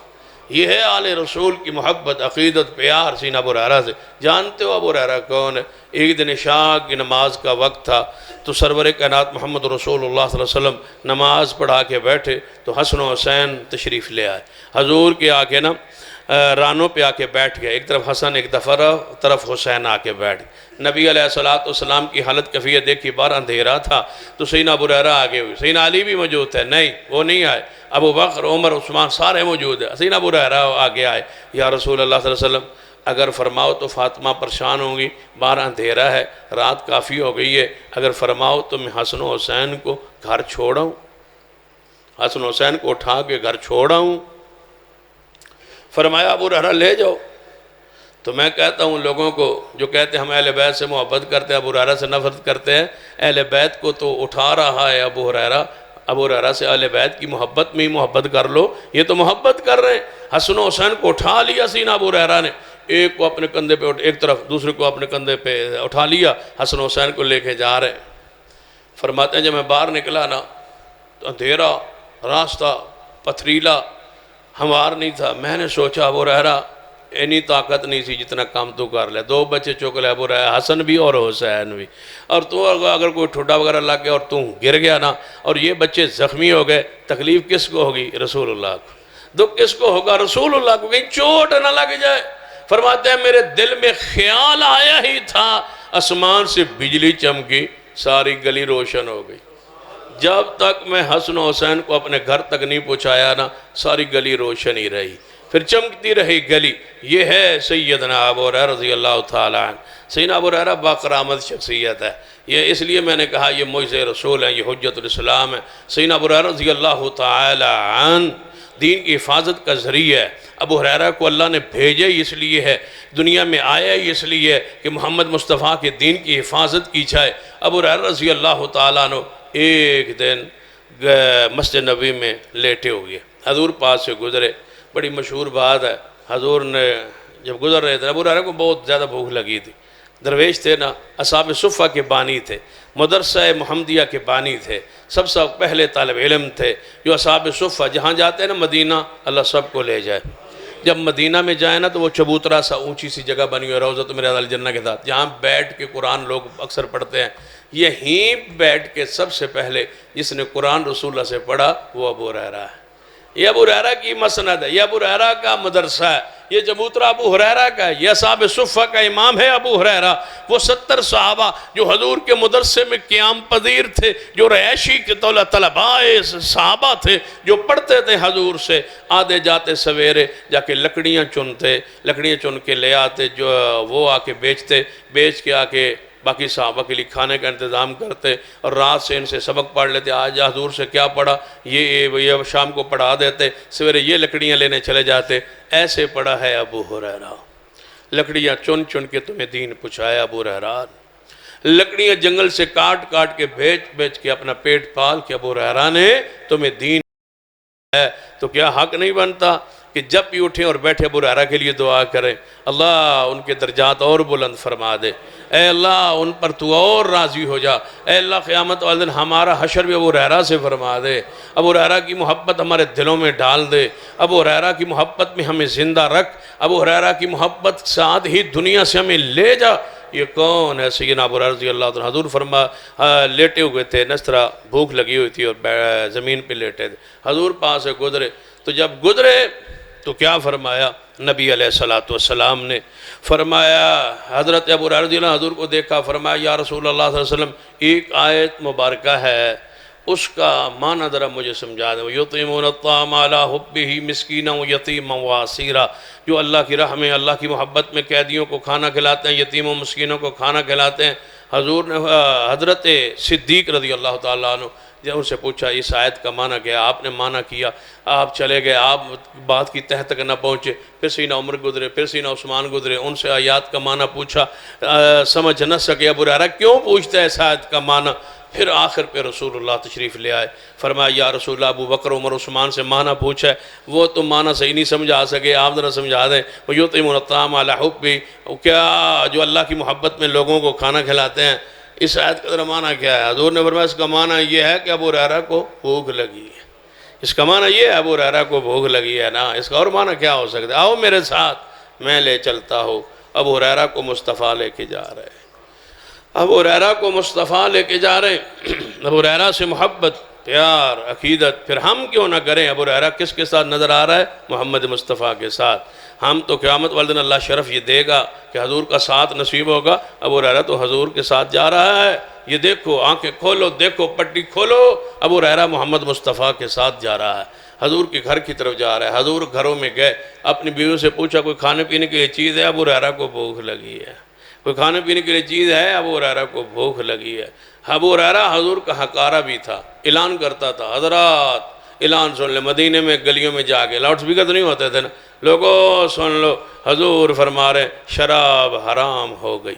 یہ ہے آل رسول کی محبت، عقیدت، پیار سینہ ابو ہریرہ سے۔ جانتے ہو ابو ہریرہ کون ہے؟ ایک دن عشاء کی نماز کا وقت تھا تو سرور کائنات محمد رسول اللہ صلی اللہ علیہ وسلم نماز پڑھا کے بیٹھے تو حسن و حسین تشریف لے آئے۔ حضور کے آ کے نا رانوں پہ آ کے بیٹھ گئے، ایک طرف حسن ایک طرف حسین آ کے بیٹھ گئے۔ نبی علیہ السلام کی حالت کیفیت دیکھی، باہر اندھیرا تھا تو سیدنا ابو ہریرہ آگے ہوئے۔ سیدنا علی بھی موجود تھے، نہیں وہ نہیں آئے، ابو بکر، عمر، عثمان سارے موجود ہیں۔ سیدنا ابو ہریرہ آگے آئے، یا رسول اللہ صلی اللہ علیہ وسلم اگر فرماؤ تو فاطمہ پریشان ہوں گی، باہر اندھیرا ہے، رات کافی ہو گئی ہے، اگر فرماؤ تو میں حسن و حسین کو گھر چھوڑاؤں، حسن و حسین کو اٹھا کے گھر چھوڑاؤں؟ فرمایا ابو ہریرہ لے جاؤ۔ تو میں کہتا ہوں لوگوں کو جو کہتے ہیں ہم اہل بیت سے محبت کرتے ہیں، ابو ہریرہ سے نفرت کرتے ہیں، اہل بیت کو تو اٹھا رہا ہے ابو ہریرہ۔ ابو ہریرہ سے اہل بیت کی محبت میں ہی محبت کر لو، یہ تو محبت کر رہے ہیں۔ حسن و حسین کو اٹھا لیا سینہ ابو ہریرہ نے، ایک کو اپنے کندھے پہ ایک طرف، دوسرے کو اپنے کندھے پہ اٹھا لیا، حسن و حسین کو لے کے جا رہے ہیں۔ فرماتے ہیں جب میں باہر نکلا نا تو اندھیرا، راستہ پتھریلا، ہموار نہیں تھا۔ میں نے سوچا ابو ہریرہ اینی طاقت نہیں سی جتنا کام تو کر لے، 2 بچے چک لے ابو ہریرہ، حسن بھی اور حسین بھی، اور تو اگر کوئی ٹھوٹا وغیرہ لگ گیا اور تو گر گیا نا اور یہ بچے زخمی ہو گئے، تکلیف کس کو ہوگی؟ رسول اللہ کو۔ دکھ کس کو ہوگا؟ رسول اللہ کو، کہیں چوٹ نہ لگ جائے۔ فرماتے ہیں میرے دل میں خیال آیا ہی تھا، آسمان سے بجلی چمکی، ساری گلی روشن ہو گئی۔ جب تک میں حسن و حسین کو اپنے گھر تک نہیں پہنچایا نا، ساری گلی روشن ہی رہی، پھر چمکتی رہی گلی۔ یہ ہے سیدنا ابو ہریرہ رضی اللہ تعالیٰ عنہ۔ سیدنا ابو ہریرہ باکرامت شخصیت ہے، یہ اس لیے میں نے کہا یہ معجزہ رسول ہیں، یہ حجت الاسلام ہے۔ سیدنا ابو ہریرہ رضی اللہ تعالیٰ عنہ دین کی حفاظت کا ذریعہ ہے۔ ابو ہریرہ کو اللہ نے بھیجے اس لیے ہے، دنیا میں آیا اس لیے ہے کہ محمد مصطفیٰ کے دین کی حفاظت کی جائے۔ ابو ہریرہ رضی اللہ تعالیٰ عنہ ایک دن مسجد نبوی میں لیٹے ہوئے، حضور پاس سے گزرے۔ بڑی مشہور بات ہے، حضور نے جب گزر رہے تھے، ابو ہریرہ کو بہت زیادہ بھوک لگی تھی، درویش تھے نا، اصحاب صفہ کے بانی تھے، مدرسہ محمدیہ کے بانی تھے، سب سے پہلے طالب علم تھے جو اصحاب صفہ جہاں جاتے ہیں نا مدینہ، اللہ سب کو لے جائے۔ جب مدینہ میں جائیں نا تو وہ چبوترا سا اونچی سی جگہ بنی ہوئی ہے روضۃ من ریاض الجنہ کے ساتھ، جہاں بیٹھ کے قرآن لوگ اکثر پڑھتے ہیں۔ یہیں بیٹھ کے سب سے پہلے جس نے قرآن رسول اللہ سے پڑھا وہ ابو ہریرہ ہے۔ یہ ابو ہریرہ کی مسند ہے، یہ ابو ہریرہ کا مدرسہ ہے، یہ چبوترا ابو ہریرہ کا ہے، یہ اصحاب صفہ کا امام ہے ابو ہریرہ۔ وہ 70 صحابہ جو حضور کے مدرسے میں قیام پذیر تھے، جو رہائشی کے طلباء صحابہ تھے، جو پڑھتے تھے حضور سے، آدھے جاتے سویرے جا کے لکڑیاں چنتے، لکڑیاں چن کے لے آتے، جو وہ آ کے بیچتے، بیچ کے آ کے باقی صحابہ کے لیے کھانے کا انتظام کرتے، اور رات سے ان سے سبق پڑھ لیتے، آج حضور سے کیا پڑھا، یہ شام کو پڑھا دیتے، سویرے یہ لکڑیاں لینے چلے جاتے۔ ایسے پڑھا ہے ابو ہریرہ، لکڑیاں چن چن کے تمہیں دین پہنچایا ابو ہریرہ، لکڑیاں جنگل سے کاٹ کاٹ کے بیچ بیچ کے اپنا پیٹ پال کے ابو ہریرہ نے تمہیں دین ہے۔ تو کیا حق نہیں بنتا کہ جب بھی اٹھیں اور بیٹھے ابو ہریرہ کے لیے دعا کریں، اللہ ان کے درجات اور بلند فرما دے، اے اللہ ان پر تو اور راضی ہو جا، اے اللہ قیامت والے دن ہمارا حشر بھی ابو ہریرہ سے فرما دے، ابو ہریرہ کی محبت ہمارے دلوں میں ڈال دے، ابو ہریرہ کی محبت میں ہمیں زندہ رکھ، ابو ہریرہ کی محبت ساتھ ہی دنیا سے ہمیں لے جا۔ یہ کون ہے؟ سیدنا ابو ہریرہ رضی اللہ عنہ۔ حضور لیٹے ہوئے تھے، اس طرح بھوک لگی ہوئی تھی اور زمین پہ لیٹے تھے، حضور پاس سے گزرے، تو جب گزرے تو کیا فرمایا نبی علیہ السلام نے؟ فرمایا حضرت ابو ہریرہ رضی اللہ عنہ حضور کو دیکھا، فرمایا یا رسول اللہ صلی اللہ علیہ وسلم ایک آیت مبارکہ ہے، اس کا معنی ذرا مجھے سمجھا دیں۔ یطعمون الطعام علی حبہ مسکینا ویتیما واسیرا، جو اللہ کی راہ میں اللہ کی محبت میں قیدیوں کو کھانا کھلاتے ہیں، یتیموں مسکینوں کو کھانا کھلاتے ہیں۔ حضور نے حضرت صدیق رضی اللہ تعالیٰ عنہ جب ان سے پوچھا اس آیت کا معنی کیا، آپ نے معنی کیا، آپ چلے گئے، آپ بات کی تہ تک نہ پہنچے، پھر سیدنا عمر گزرے، پھر سیدنا عثمان گزرے، ان سے آیات کا معنی پوچھا، سمجھ نہ سکے ابو ہریرہ کیوں پوچھتا ہے اس آیت کا معنی؟ پھر آخر پہ رسول اللہ تشریف لے آئے، فرمایا یا رسول اللہ ابو بکر عمر عثمان سے معنی پوچھا ہے، وہ تو معنی صحیح نہیں سمجھا سکے، آپ ذرا سمجھا دیں۔ وہ یطعمون الطعام علی حبہ، کیا جو اللہ کی محبت میں لوگوں کو کھانا کھلاتے ہیں، اس آیت کا ذرا معنی کیا ہے؟ حضور نے فرمایا اس کا معنی یہ ہے کہ ابو ہریرہ کو بھوک لگی ہے، اس کا معنی یہ ہے ابو ہریرہ کو بھوک لگی ہے نا، اس کا اور معنی کیا ہو سکتا ہے؟ آؤ میرے ساتھ میں لے چلتا ہوں۔ ابو ہریرہ کو مصطفیٰ لے کے جا رہے ہیں، ابو ہریرہ کو مصطفیٰ لے کے جا رہے ہیں، ابو ہریرہ سے محبت، پیار، عقیدت، پھر ہم کیوں نہ کریں؟ ابو ہریرہ کس کے ساتھ نظر آ رہا ہے؟ محمد مصطفیٰ کے ساتھ۔ ہم تو قیامت والے دن اللہ شرف یہ دے گا کہ حضور کا ساتھ نصیب ہوگا، ابو ہریرہ تو حضور کے ساتھ جا رہا ہے، یہ دیکھو، آنکھیں کھولو، دیکھو، پٹی کھولو، ابو ہریرہ محمد مصطفیٰ کے ساتھ جا رہا ہے، حضور کے گھر کی طرف جا رہا ہے۔ حضور گھروں میں گئے، اپنی بیویوں سے پوچھا کوئی کھانے پینے کے لیے چیز ہے؟ ابو ہریرہ کو بھوک لگی ہے۔ کوئی کھانے پینے کے لیے چیز ہے؟ ابو ہریرہ کو بھوک لگی ہے۔ ابو ہریرہ حضور کا حقارہ بھی تھا، اعلان کرتا تھا، حضرات اعلان سن لے، مدینے میں گلیوں میں جا کے، لاؤڈ سپیکر تو نہیں ہوتے تھے نا، لوگوں سن لو، حضور فرما رہے شراب حرام ہو گئی۔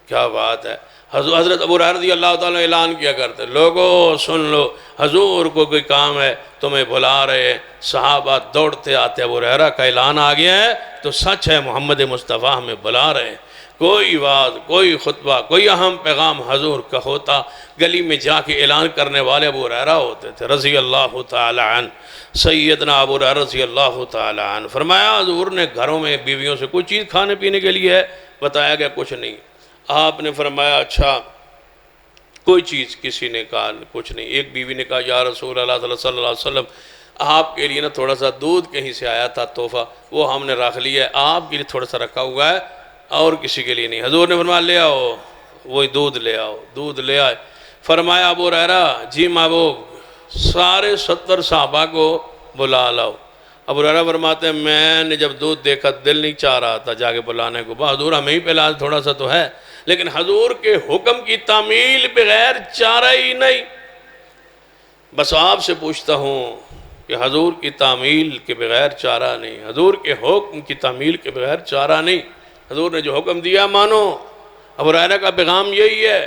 کیا بات ہے! حضرت ابو ہریرہ رضی اللہ تعالیٰ اعلان کیا کرتے، لوگوں سن لو، حضور کو کوئی کام ہے، تمہیں بلا رہے ہیں۔ صحابہ دوڑتے آتے، ابو ہریرہ کا اعلان آ گیا ہے تو سچ ہے، محمد مصطفیٰ ہمیں بلا رہے ہیں۔ کوئی بات، کوئی خطبہ، کوئی اہم پیغام حضور کا ہوتا، گلی میں جا کے اعلان کرنے والے ابو ہریرہ ہوتے تھے رضی اللہ تعالی عنہ۔ سیدنا ابو ہریرہ رضی اللہ تعالی عنہ فرمایا حضور نے گھروں میں بیویوں سے کوئی چیز کھانے پینے کے لیے ہے؟ بتایا گیا کچھ نہیں۔ آپ نے فرمایا اچھا کوئی چیز؟ کسی نے کہا کچھ نہیں۔ ایک بیوی نے کہا یا رسول اللہ صلی اللہ علیہ وسلم آپ کے لیے نا تھوڑا سا دودھ کہیں سے آیا تھا تحفہ، وہ ہم نے رکھ لیا ہے، آپ کے لیے تھوڑا سا رکھا ہوا ہے، اور کسی کے لیے نہیں۔ حضور نے فرمایا لے آؤ، وہی دودھ لے آؤ، دودھ لے آئے۔ فرمایا ابو ہریرہ جی محبوب سارے 70 صحابہ کو بلا لاؤ۔ ابو ہریرہ فرماتے ہیں میں نے جب دودھ دیکھا دل نہیں چاہ رہا تھا جا کے بلانے کو، حضور ہمیں ہی پلا، تھوڑا سا تو ہے، لیکن حضور کے حکم کی تعمیل بغیر چارہ ہی نہیں۔ بس آپ سے پوچھتا ہوں کہ حضور کی تعمیل کے بغیر چارہ نہیں، حضور کے حکم کی تعمیل کے بغیر چارہ نہیں، حضور نے جو حکم دیا مانو۔ ابو ہریرہ کا پیغام یہی ہے،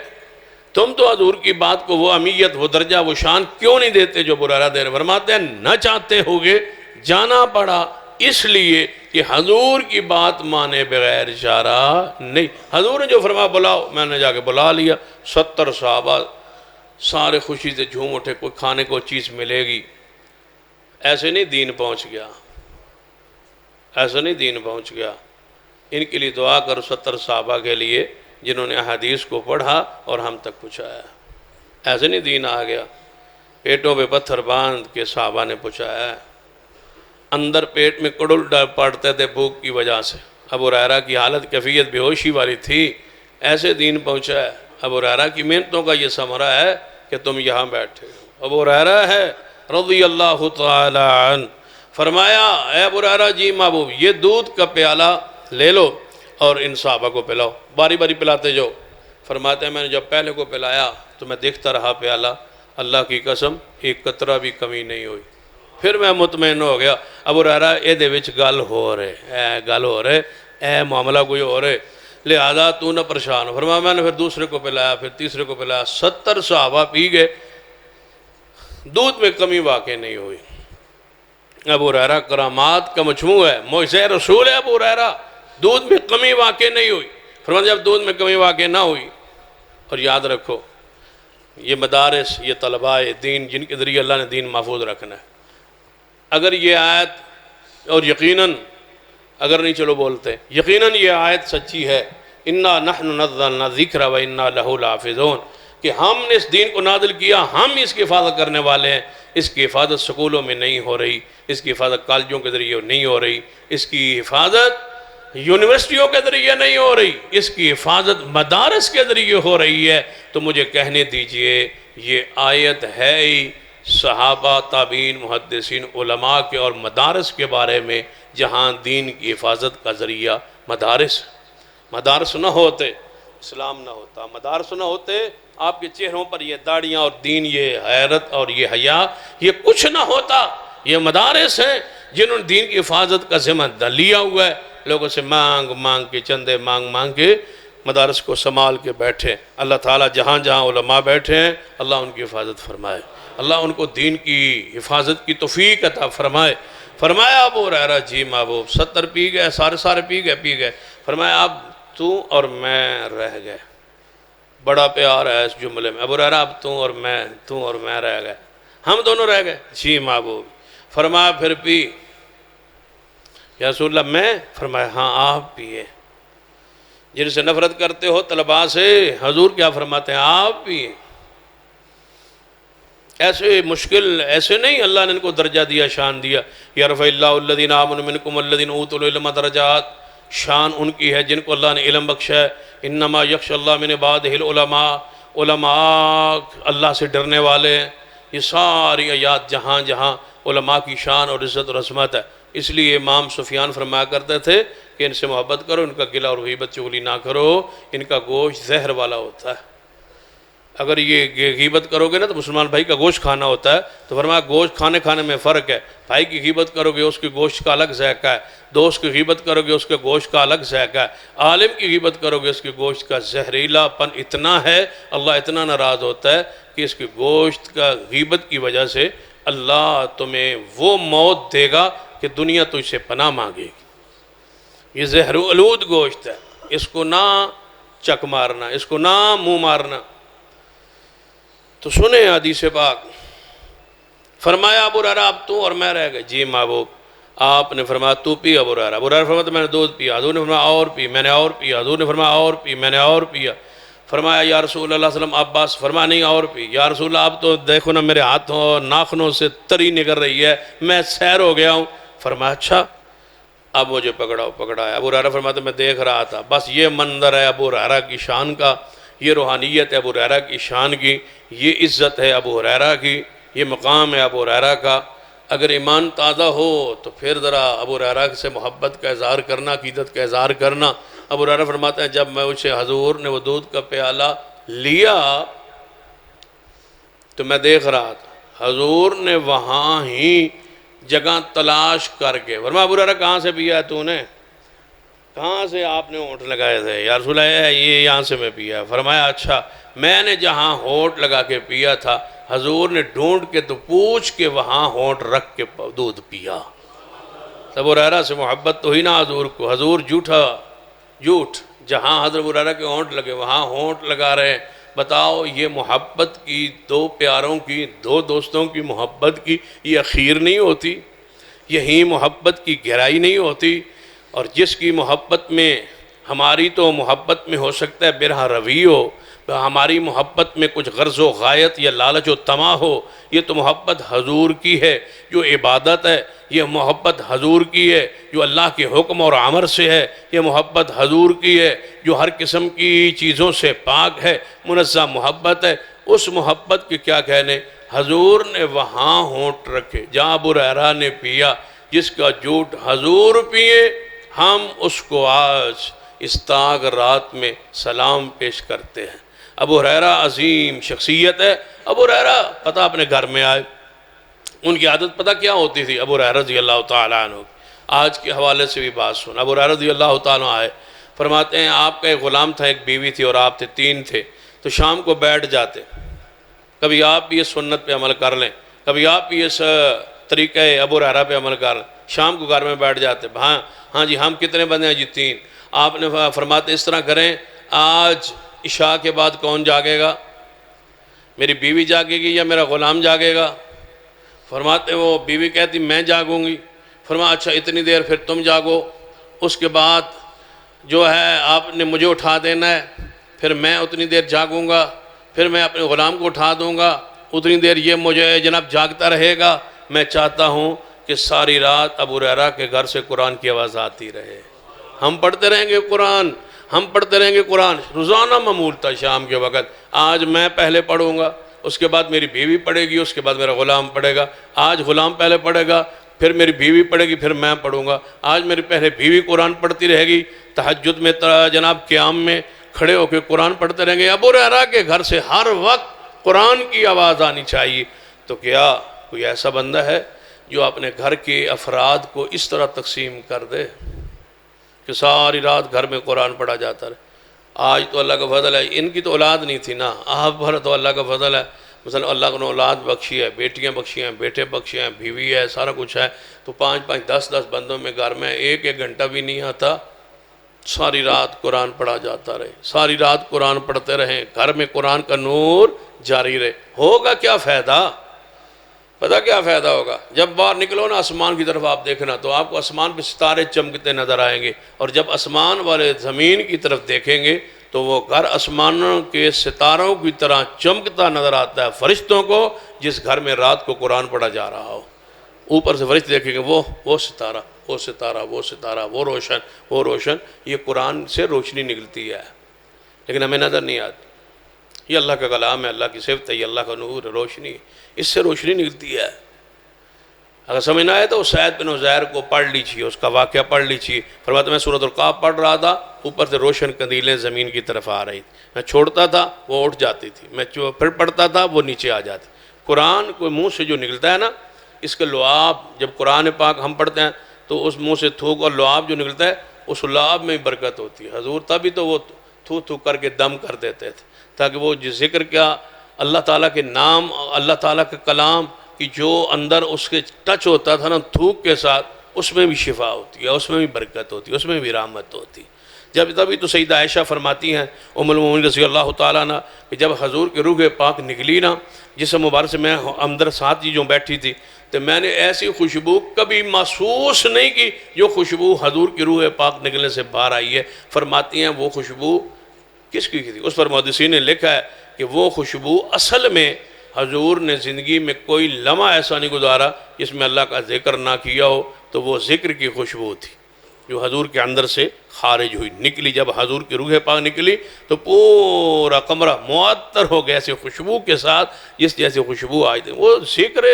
تم تو حضور کی بات کو وہ اہمیت، وہ درجہ، وہ شان کیوں نہیں دیتے جو ابو ہریرہ دے رہے؟ فرماتے ہیں نہ چاہتے ہوگے جانا پڑا اس لیے کہ حضور کی بات مانے بغیر چارہ نہیں۔ حضور نے جو فرمایا بلاؤ، میں نے جا کے بلا لیا۔ 70 صحابہ سارے خوشی سے جھوم اٹھے، کوئی کھانے کو چیز ملے گی۔ ایسے نہیں دین پہنچ گیا، ایسے نہیں دین پہنچ گیا۔ ان کے لیے دعا کرو 70 صحابہ کے لیے جنہوں نے احادیث کو پڑھا اور ہم تک پہنچایا۔ ایسے نہیں دین آ گیا، پیٹوں پہ پتھر باندھ کے صحابہ نے پہنچایا، اندر پیٹ میں کڑل پڑتے تھے بھوک کی وجہ سے۔ ابو ہریرہ کی حالت کیفیت بے ہوشی والی تھی، ایسے دین پہنچا ہے۔ ابو ہریرہ کی محنتوں کا یہ ثمرہ ہے کہ تم یہاں بیٹھے ہو۔ ابو ہریرہ ہے رضی اللہ تعالی عنہ، فرمایا اے ابو ہریرہ جی محبوب یہ دودھ کا پیالہ لے لو اور ان صحابہ کو پلاؤ، باری باری پلاتے جاؤ۔ فرماتے ہیں میں نے جب پہلے کو پلایا تو میں دیکھتا رہا پیالہ، اللہ کی قسم ایک قطرہ بھی کمی نہیں ہوئی۔ پھر میں مطمئن ہو گیا ابو ہریرہ یہ وچ گل ہو رہے، اے معاملہ کوئی ہو رہے، لہذا تو نہ پریشان ہو۔ فرمایا میں نے پھر دوسرے کو پلایا، پھر تیسرے کو پلایا، 70 صحابہ پی گئے، دودھ میں کمی واقع نہیں ہوئی۔ ابو ہریرہ کرامات کا مجموع ہے، معجزہ رسول ہے ابو ہریرہ، دودھ میں کمی واقع نہیں ہوئی۔ فرمایا جب دودھ میں کمی واقع نہ ہوئی، اور یاد رکھو یہ مدارس، یہ طلباء دین جن کے ذریعے اللہ نے دین محفوظ رکھنا ہے، اگر یہ آیت، اور یقیناً اگر نہیں چلو بولتے، یقیناً یہ آیت سچی ہے، اِنَّا نَحْنُ نَزَّلْنَا الذِّكْرَ وَإِنَّا لَهُ لَحَافِظُونَ، کہ ہم نے اس دین کو نازل کیا، ہم اس کی حفاظت کرنے والے ہیں۔ اس کی حفاظت سکولوں میں نہیں ہو رہی، اس کی حفاظت کالجوں کے ذریعے نہیں ہو رہی، اس کی حفاظت یونیورسٹیوں کے ذریعے نہیں ہو رہی، اس کی حفاظت مدارس کے ذریعے ہو رہی ہے۔ تو مجھے کہنے دیجئے یہ آیت ہے ہی صحابہ، تابعین، محدثین، علماء کے اور مدارس کے بارے میں، جہاں دین کی حفاظت کا ذریعہ مدارس نہ ہوتے اسلام نہ ہوتا، مدارس نہ ہوتے آپ کے چہروں پر یہ داڑیاں اور دین، یہ غیرت اور یہ حیا، یہ کچھ نہ ہوتا۔ یہ مدارس ہیں جنہوں نے دین کی حفاظت کا ذمہ لیا ہوا ہے، لوگوں سے مانگ کے چندے مانگ کے مدارس کو سنبھال کے بیٹھے. اللہ تعالیٰ جہاں جہاں علماء بیٹھے ہیں اللہ ان کی حفاظت فرمائے, اللہ ان کو دین کی حفاظت کی توفیق عطا فرمائے. فرمایا ابو ہریرہ جی محبوب 70 پی گئے, سارے پی گئے. فرمایا اب تو اور میں رہ گئے. بڑا پیار ہے اس جملے میں. ابو ہریرہ اب تو اور میں رہ گئے, ہم دونوں رہ گئے. جی محبوب. فرمایا پھر پی. یا رسول اللہ میں؟ فرمایا ہاں آپ پیئے. جن سے نفرت کرتے ہو طلباء سے, حضور کیا فرماتے ہیں آپ پیئے. ایسے مشکل ایسے نہیں, اللہ نے ان کو درجہ دیا, شان دیا. یرفع اللہ الذین آمنوا منکم والذین اوتوا العلم درجات. شان ان کی ہے جن کو اللہ نے علم بخشا ہے. انما یخشی اللہ من عبادہ العلماء. علماء اللہ سے ڈرنے والے ہیں. یہ ساری آیات جہاں جہاں علماء کی شان اور عزت اور عظمت ہے. اس لیے امام سفیان فرمایا کرتے تھے کہ ان سے محبت کرو, ان کا گلہ اور غیبت چغلی نہ کرو, ان کا گوشت زہر والا ہوتا ہے. اگر یہ غیبت کرو گے نا تو مسلمان بھائی کا گوشت کھانا ہوتا ہے, تو فرمایا گوشت کھانے میں فرق ہے. بھائی کی غیبت کرو گے اس کے گوشت کا الگ ذائقہ ہے, دوست کی غیبت کرو گے اس کے گوشت کا الگ ذائقہ ہے, عالم کی غیبت کرو گے اس کے گوشت کا زہریلا پن اتنا ہے, اللہ اتنا ناراض ہوتا ہے کہ اس کے گوشت کا غیبت کی وجہ سے اللہ تمہیں وہ موت دے گا کہ دنیا تجھ سے پناہ مانگے گی. یہ زہر آلود گوشت ہے, اس کو نہ چک مارنا, اس کو نہ منہ مارنا. تو سنیں حدیث پاک. فرمایا ابو ہریرہ اب تو اور میں رہ گئے. جی محبوب. آپ نے فرمایا تو پی ابو ہریرہ. ابو ہریرہ فرمایا میں نے دودھ پیا. حضور نے فرمایا اور پی. میں نے اور پیا. حضور نے فرمایا اور پی. میں نے اور پیا. فرمایا یا رسول اللہ صلی اللہ علیہ وسلم عباس. فرمایا نہیں اور پی. یا رسول اللہ اب تو دیکھو نا میرے ہاتھوں اور ناخنوں سے تری نکل رہی ہے, میں سیر ہو گیا ہوں. فرمایا اچھا اب مجھے پکڑایا. ابو ہریرہ فرماتا میں دیکھ رہا تھا, بس یہ منظر ہے ابو ہریرہ کی شان کا, یہ روحانیت ہے ابو ہریرہ کی شان کی, یہ عزت ہے ابو ہریرہ کی, یہ مقام ہے ابو ہریرہ کا. اگر ایمان تازہ ہو تو پھر ذرا ابو ہریرہ سے محبت کا اظہار کرنا, عقیدت کا اظہار کرنا. ابو ہریرہ فرماتے ہیں جب میں اسے حضور نے وہ دودھ کا پیالہ لیا تو میں دیکھ رہا تھا حضور نے وہاں ہی جگہ تلاش کر کے. فرمایا ابو ہریرہ کہاں سے پیا ہے تو نے؟ کہاں سے آپ نے ہونٹ لگائے تھے؟ یا رسول اللہ یہ یہاں سے میں پیا. فرمایا اچھا میں نے جہاں ہونٹ لگا کے پیا تھا حضور نے ڈھونڈ کے تو پوچھ کے وہاں ہونٹ رکھ کے دودھ پیا. ابو ہریرہ سے محبت تو ہی نہ حضور کو. حضور جھوٹ جہاں حضرت ابو ہریرہ کے ہونٹ لگے وہاں ہونٹ لگا رہے ہیں. بتاؤ یہ محبت کی, دو پیاروں کی, دو دوستوں کی محبت کی یہ اخیر نہیں ہوتی؟ یہی محبت کی گہرائی نہیں ہوتی؟ اور جس کی محبت میں ہماری تو محبت میں ہو سکتا ہے برہ روی ہو, ہماری محبت میں کچھ غرض و غایت یا لالچ و طمع ہو, یہ تو محبت حضور کی ہے جو عبادت ہے, یہ محبت حضور کی ہے جو اللہ کے حکم اور امر سے ہے, یہ محبت حضور کی ہے جو ہر قسم کی چیزوں سے پاک ہے, منزہ محبت ہے. اس محبت کے کیا کہنے, حضور نے وہاں ہونٹ رکھے جہاں ابو ہریرہ نے پیا, جس کا جھوٹ حضور پیے ہم اس کو آج اس تاغ رات میں سلام پیش کرتے ہیں. ابو ہریرہ عظیم شخصیت ہے. ابو ہریرہ پتہ اپنے گھر میں آئے, ان کی عادت پتہ کیا ہوتی تھی؟ ابو ہریرہ رضی اللہ تعالیٰ عنہ آج کے حوالے سے بھی بات سن. ابو ہریرہ رضی اللہ تعالیٰ عنہ آئے, فرماتے ہیں آپ کا ایک غلام تھا, ایک بیوی تھی اور آپ تھے, 3 تھے. تو شام کو بیٹھ جاتے, کبھی آپ بھی اس سنت پہ عمل کر لیں, کبھی آپ بھی اس طریقہ ابو ہریرہ پہ عمل کر لیں. شام کو گھر میں بیٹھ جاتے, ہاں جی ہم کتنے بندے ہیں؟ جی 3. آپ نے فرماتے اس طرح کریں آج عشاء کے بعد کون جاگے گا؟ میری بیوی جاگے گی یا میرا غلام جاگے گا؟ فرماتے وہ بیوی کہتی میں جاگوں گی. فرمایا اچھا اتنی دیر پھر تم جاگو, اس کے بعد جو ہے آپ نے مجھے اٹھا دینا ہے, پھر میں اتنی دیر جاگوں گا, پھر میں اپنے غلام کو اٹھا دوں گا, اتنی دیر یہ مجھے جناب جاگتا رہے گا. میں چاہتا ہوں کہ ساری رات ابو ہریرہ کے گھر سے قرآن کی آواز آتی رہے, ہم پڑھتے رہیں گے قرآن, ہم پڑھتے رہیں گے قرآن. روزانہ معمول تھا شام کے وقت, آج میں پہلے پڑھوں گا, اس کے بعد میری بیوی پڑھے گی, اس کے بعد میرا غلام پڑھے گا. آج غلام پہلے پڑھے گا, پھر میری بیوی پڑھے گی, پھر میں پڑھوں گا. آج میری پہلے بیوی قرآن پڑھتی رہے گی, تہجد میں جناب قیام میں کھڑے ہو کے قرآن پڑھتے رہیں گے. ابو ہریرہ کے گھر سے ہر وقت قرآن کی آواز آنی چاہیے. تو کیا کوئی ایسا بندہ ہے جو اپنے گھر کے افراد کو اس طرح تقسیم کر دے کہ ساری رات گھر میں قرآن پڑھا جاتا رہے؟ آج تو اللہ کا فضل ہے، ان کی تو اولاد نہیں تھی نا، آپ پر تو اللہ کا فضل ہے، مثلا اللہ نے اولاد بخشی ہے، بیٹیاں بخشی ہیں، بیٹے بخشی ہیں، بیوی ہے، سارا کچھ ہے، تو 5 10 بندوں میں گھر میں ایک گھنٹہ بھی نہیں آتا، ساری رات قرآن پڑھا جاتا رہے، ساری رات قرآن پڑھتے رہیں، گھر میں قرآن کا نور جاری رہے، ہوگا کیا فائدہ؟ پتہ کیا فائدہ ہوگا؟ جب باہر نکلو نا آسمان کی طرف آپ دیکھنا تو آپ کو آسمان پہ ستارے چمکتے نظر آئیں گے، اور جب آسمان والے زمین کی طرف دیکھیں گے تو وہ گھر آسمانوں کے ستاروں کی طرح چمکتا نظر آتا ہے فرشتوں کو، جس گھر میں رات کو قرآن پڑھا جا رہا ہو۔ اوپر سے فرشتے دیکھیں گے وہ ستارہ، وہ ستارہ، وہ ستارہ، وہ روشن، وہ روشن، یہ قرآن سے روشنی نکلتی ہے، لیکن ہمیں نظر نہیں آتی۔ یہ اللہ کا کلام ہے، اللہ کی صفت ہے، یہ اللہ کا نور ہے، روشنی، اس سے روشنی نکلتی ہے۔ اگر سمجھ نہ آئے تو سعید بن عزیر کو پڑھ لیجیے، اس کا واقعہ پڑھ لیجیے۔ فرماتا میں سورۃ القاف پڑھ رہا تھا، اوپر سے روشن قندیلیں زمین کی طرف آ رہی تھی، میں چھوڑتا تھا وہ اٹھ جاتی تھی، میں پھر پڑھتا تھا وہ نیچے آ جاتی۔ قرآن کو منہ سے جو نکلتا ہے نا، اس کے لعاب، جب قرآن پاک ہم پڑھتے ہیں تو اس منہ سے تھوک اور لعاب جو نکلتا ہے، اس لعاب میں برکت ہوتی ہے۔ حضور تبھی تو وہ تھو تھو کر کے دم کر دیتے تھے، تاکہ وہ ذکر کیا، اللہ تعالیٰ کے نام، اللہ تعالیٰ کے کلام کی جو اندر اس کے ٹچ ہوتا تھا نا تھوک کے ساتھ، اس میں بھی شفا ہوتی ہے، اس میں بھی برکت ہوتی ہے، اس میں بھی رحمت ہوتی ہے۔ جب تبھی تو سیدہ عائشہ فرماتی ہیں ام المومنین رضی اللہ تعالیٰ عنہ کہ جب حضور کے روح پاک نکلی نا جسم مبارک سے، میں اندر ساتھ جو بیٹھی تھی، تو میں نے ایسی خوشبو کبھی محسوس نہیں کی جو خوشبو حضور کی روح پاک نکلنے سے باہر آئی ہے۔ فرماتی ہیں وہ خوشبو کس کی تھی؟ اس پر محدثین نے لکھا ہے کہ وہ خوشبو اصل میں حضور نے زندگی میں کوئی لمحہ ایسا نہیں گزارا جس میں اللہ کا ذکر نہ کیا ہو، تو وہ ذکر کی خوشبو تھی جو حضور کے اندر سے خارج ہوئی، نکلی۔ جب حضور کی روح پاک نکلی تو پورا کمرہ معطر ہو گیا ایسے خوشبو کے ساتھ جس جیسے خوشبو آئی تھی۔ وہ ذکر،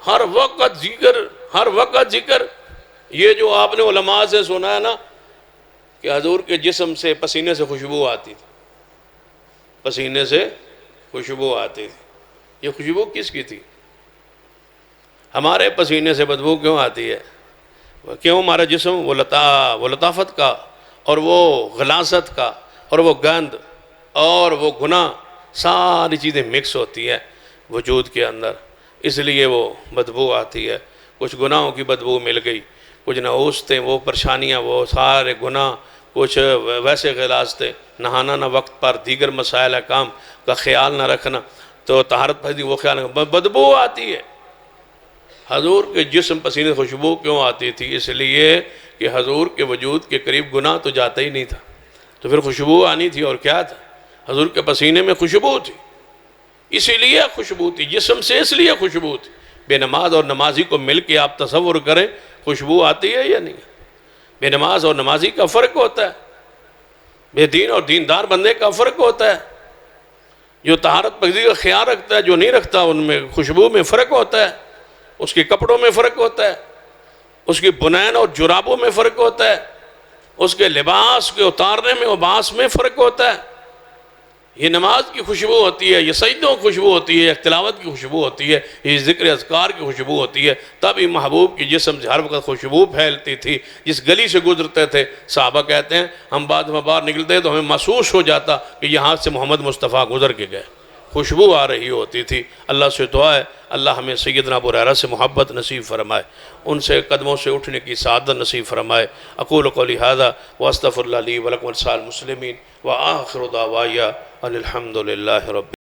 ہر وقت ذکر، ہر وقت ذکر۔ یہ جو آپ نے علماء سے سنا ہے نا کہ حضور کے جسم سے پسینے سے خوشبو آتی تھی، پسینے سے خوشبو آتی تھی، یہ خوشبو کس کی تھی؟ ہمارے پسینے سے بدبو کیوں آتی ہے؟ کیوں ہمارا جسم وہ لطافت کا اور وہ غلاظت کا اور وہ گند اور وہ گناہ ساری چیزیں مکس ہوتی ہیں وجود کے اندر، اس لیے وہ بدبو آتی ہے۔ کچھ گناہوں کی بدبو مل گئی، کچھ نحوستیں، وہ پریشانیاں، وہ سارے گناہ، کچھ ویسے غلاظتیں، نہانا نہ وقت پر، دیگر مسائل احکام کا خیال نہ رکھنا، تو طہارت پھیلی وہ خیال نہ، بدبو آتی ہے۔ حضور کے جسم پسینے خوشبو کیوں آتی تھی؟ اس لیے کہ حضور کے وجود کے قریب گناہ تو جاتا ہی نہیں تھا، تو پھر خوشبو آنی تھی، اور کیا تھا؟ حضور کے پسینے میں خوشبو تھی، اسی لیے خوشبو تھی، جسم سے اس لیے خوشبو تھی۔ بے نماز اور نمازی کو مل کے آپ تصور کریں خوشبو آتی ہے یا نہیں؟ بے نماز اور نمازی کا فرق ہوتا ہے، بے دین اور دیندار بندے کا فرق ہوتا ہے، جو طہارت پاکی کا خیال رکھتا ہے، جو نہیں رکھتا، ان میں خوشبو میں فرق ہوتا ہے، اس کے کپڑوں میں فرق ہوتا ہے، اس کی بنین اور جرابوں میں فرق ہوتا ہے، اس کے لباس کے اتارنے میں لباس میں فرق ہوتا ہے۔ یہ نماز کی خوشبو ہوتی ہے، یہ سجدوں کی خوشبو ہوتی ہے، تلاوت کی خوشبو ہوتی ہے، یہ ذکر اذکار کی خوشبو ہوتی ہے۔ تب ہی محبوب کی جسم سے ہر وقت خوشبو پھیلتی تھی۔ جس گلی سے گزرتے تھے صحابہ کہتے ہیں ہم بعد میں باہر نکلتے تو ہمیں محسوس ہو جاتا کہ یہاں سے محمد مصطفیٰ گزر کے گئے، خوشبو آ رہی ہوتی تھی۔ اللہ سے دعا ہے اللہ ہمیں سیدنا ابو ہریرہ سے محبت نصیب فرمائے، ان سے قدموں سے اٹھنے کی سعادت نصیب فرمائے۔ اقول قولی ھذا واستغفر اللہ لی ولکم ولسائر المسلمین وآخر دعوایا ان الحمد للہ رب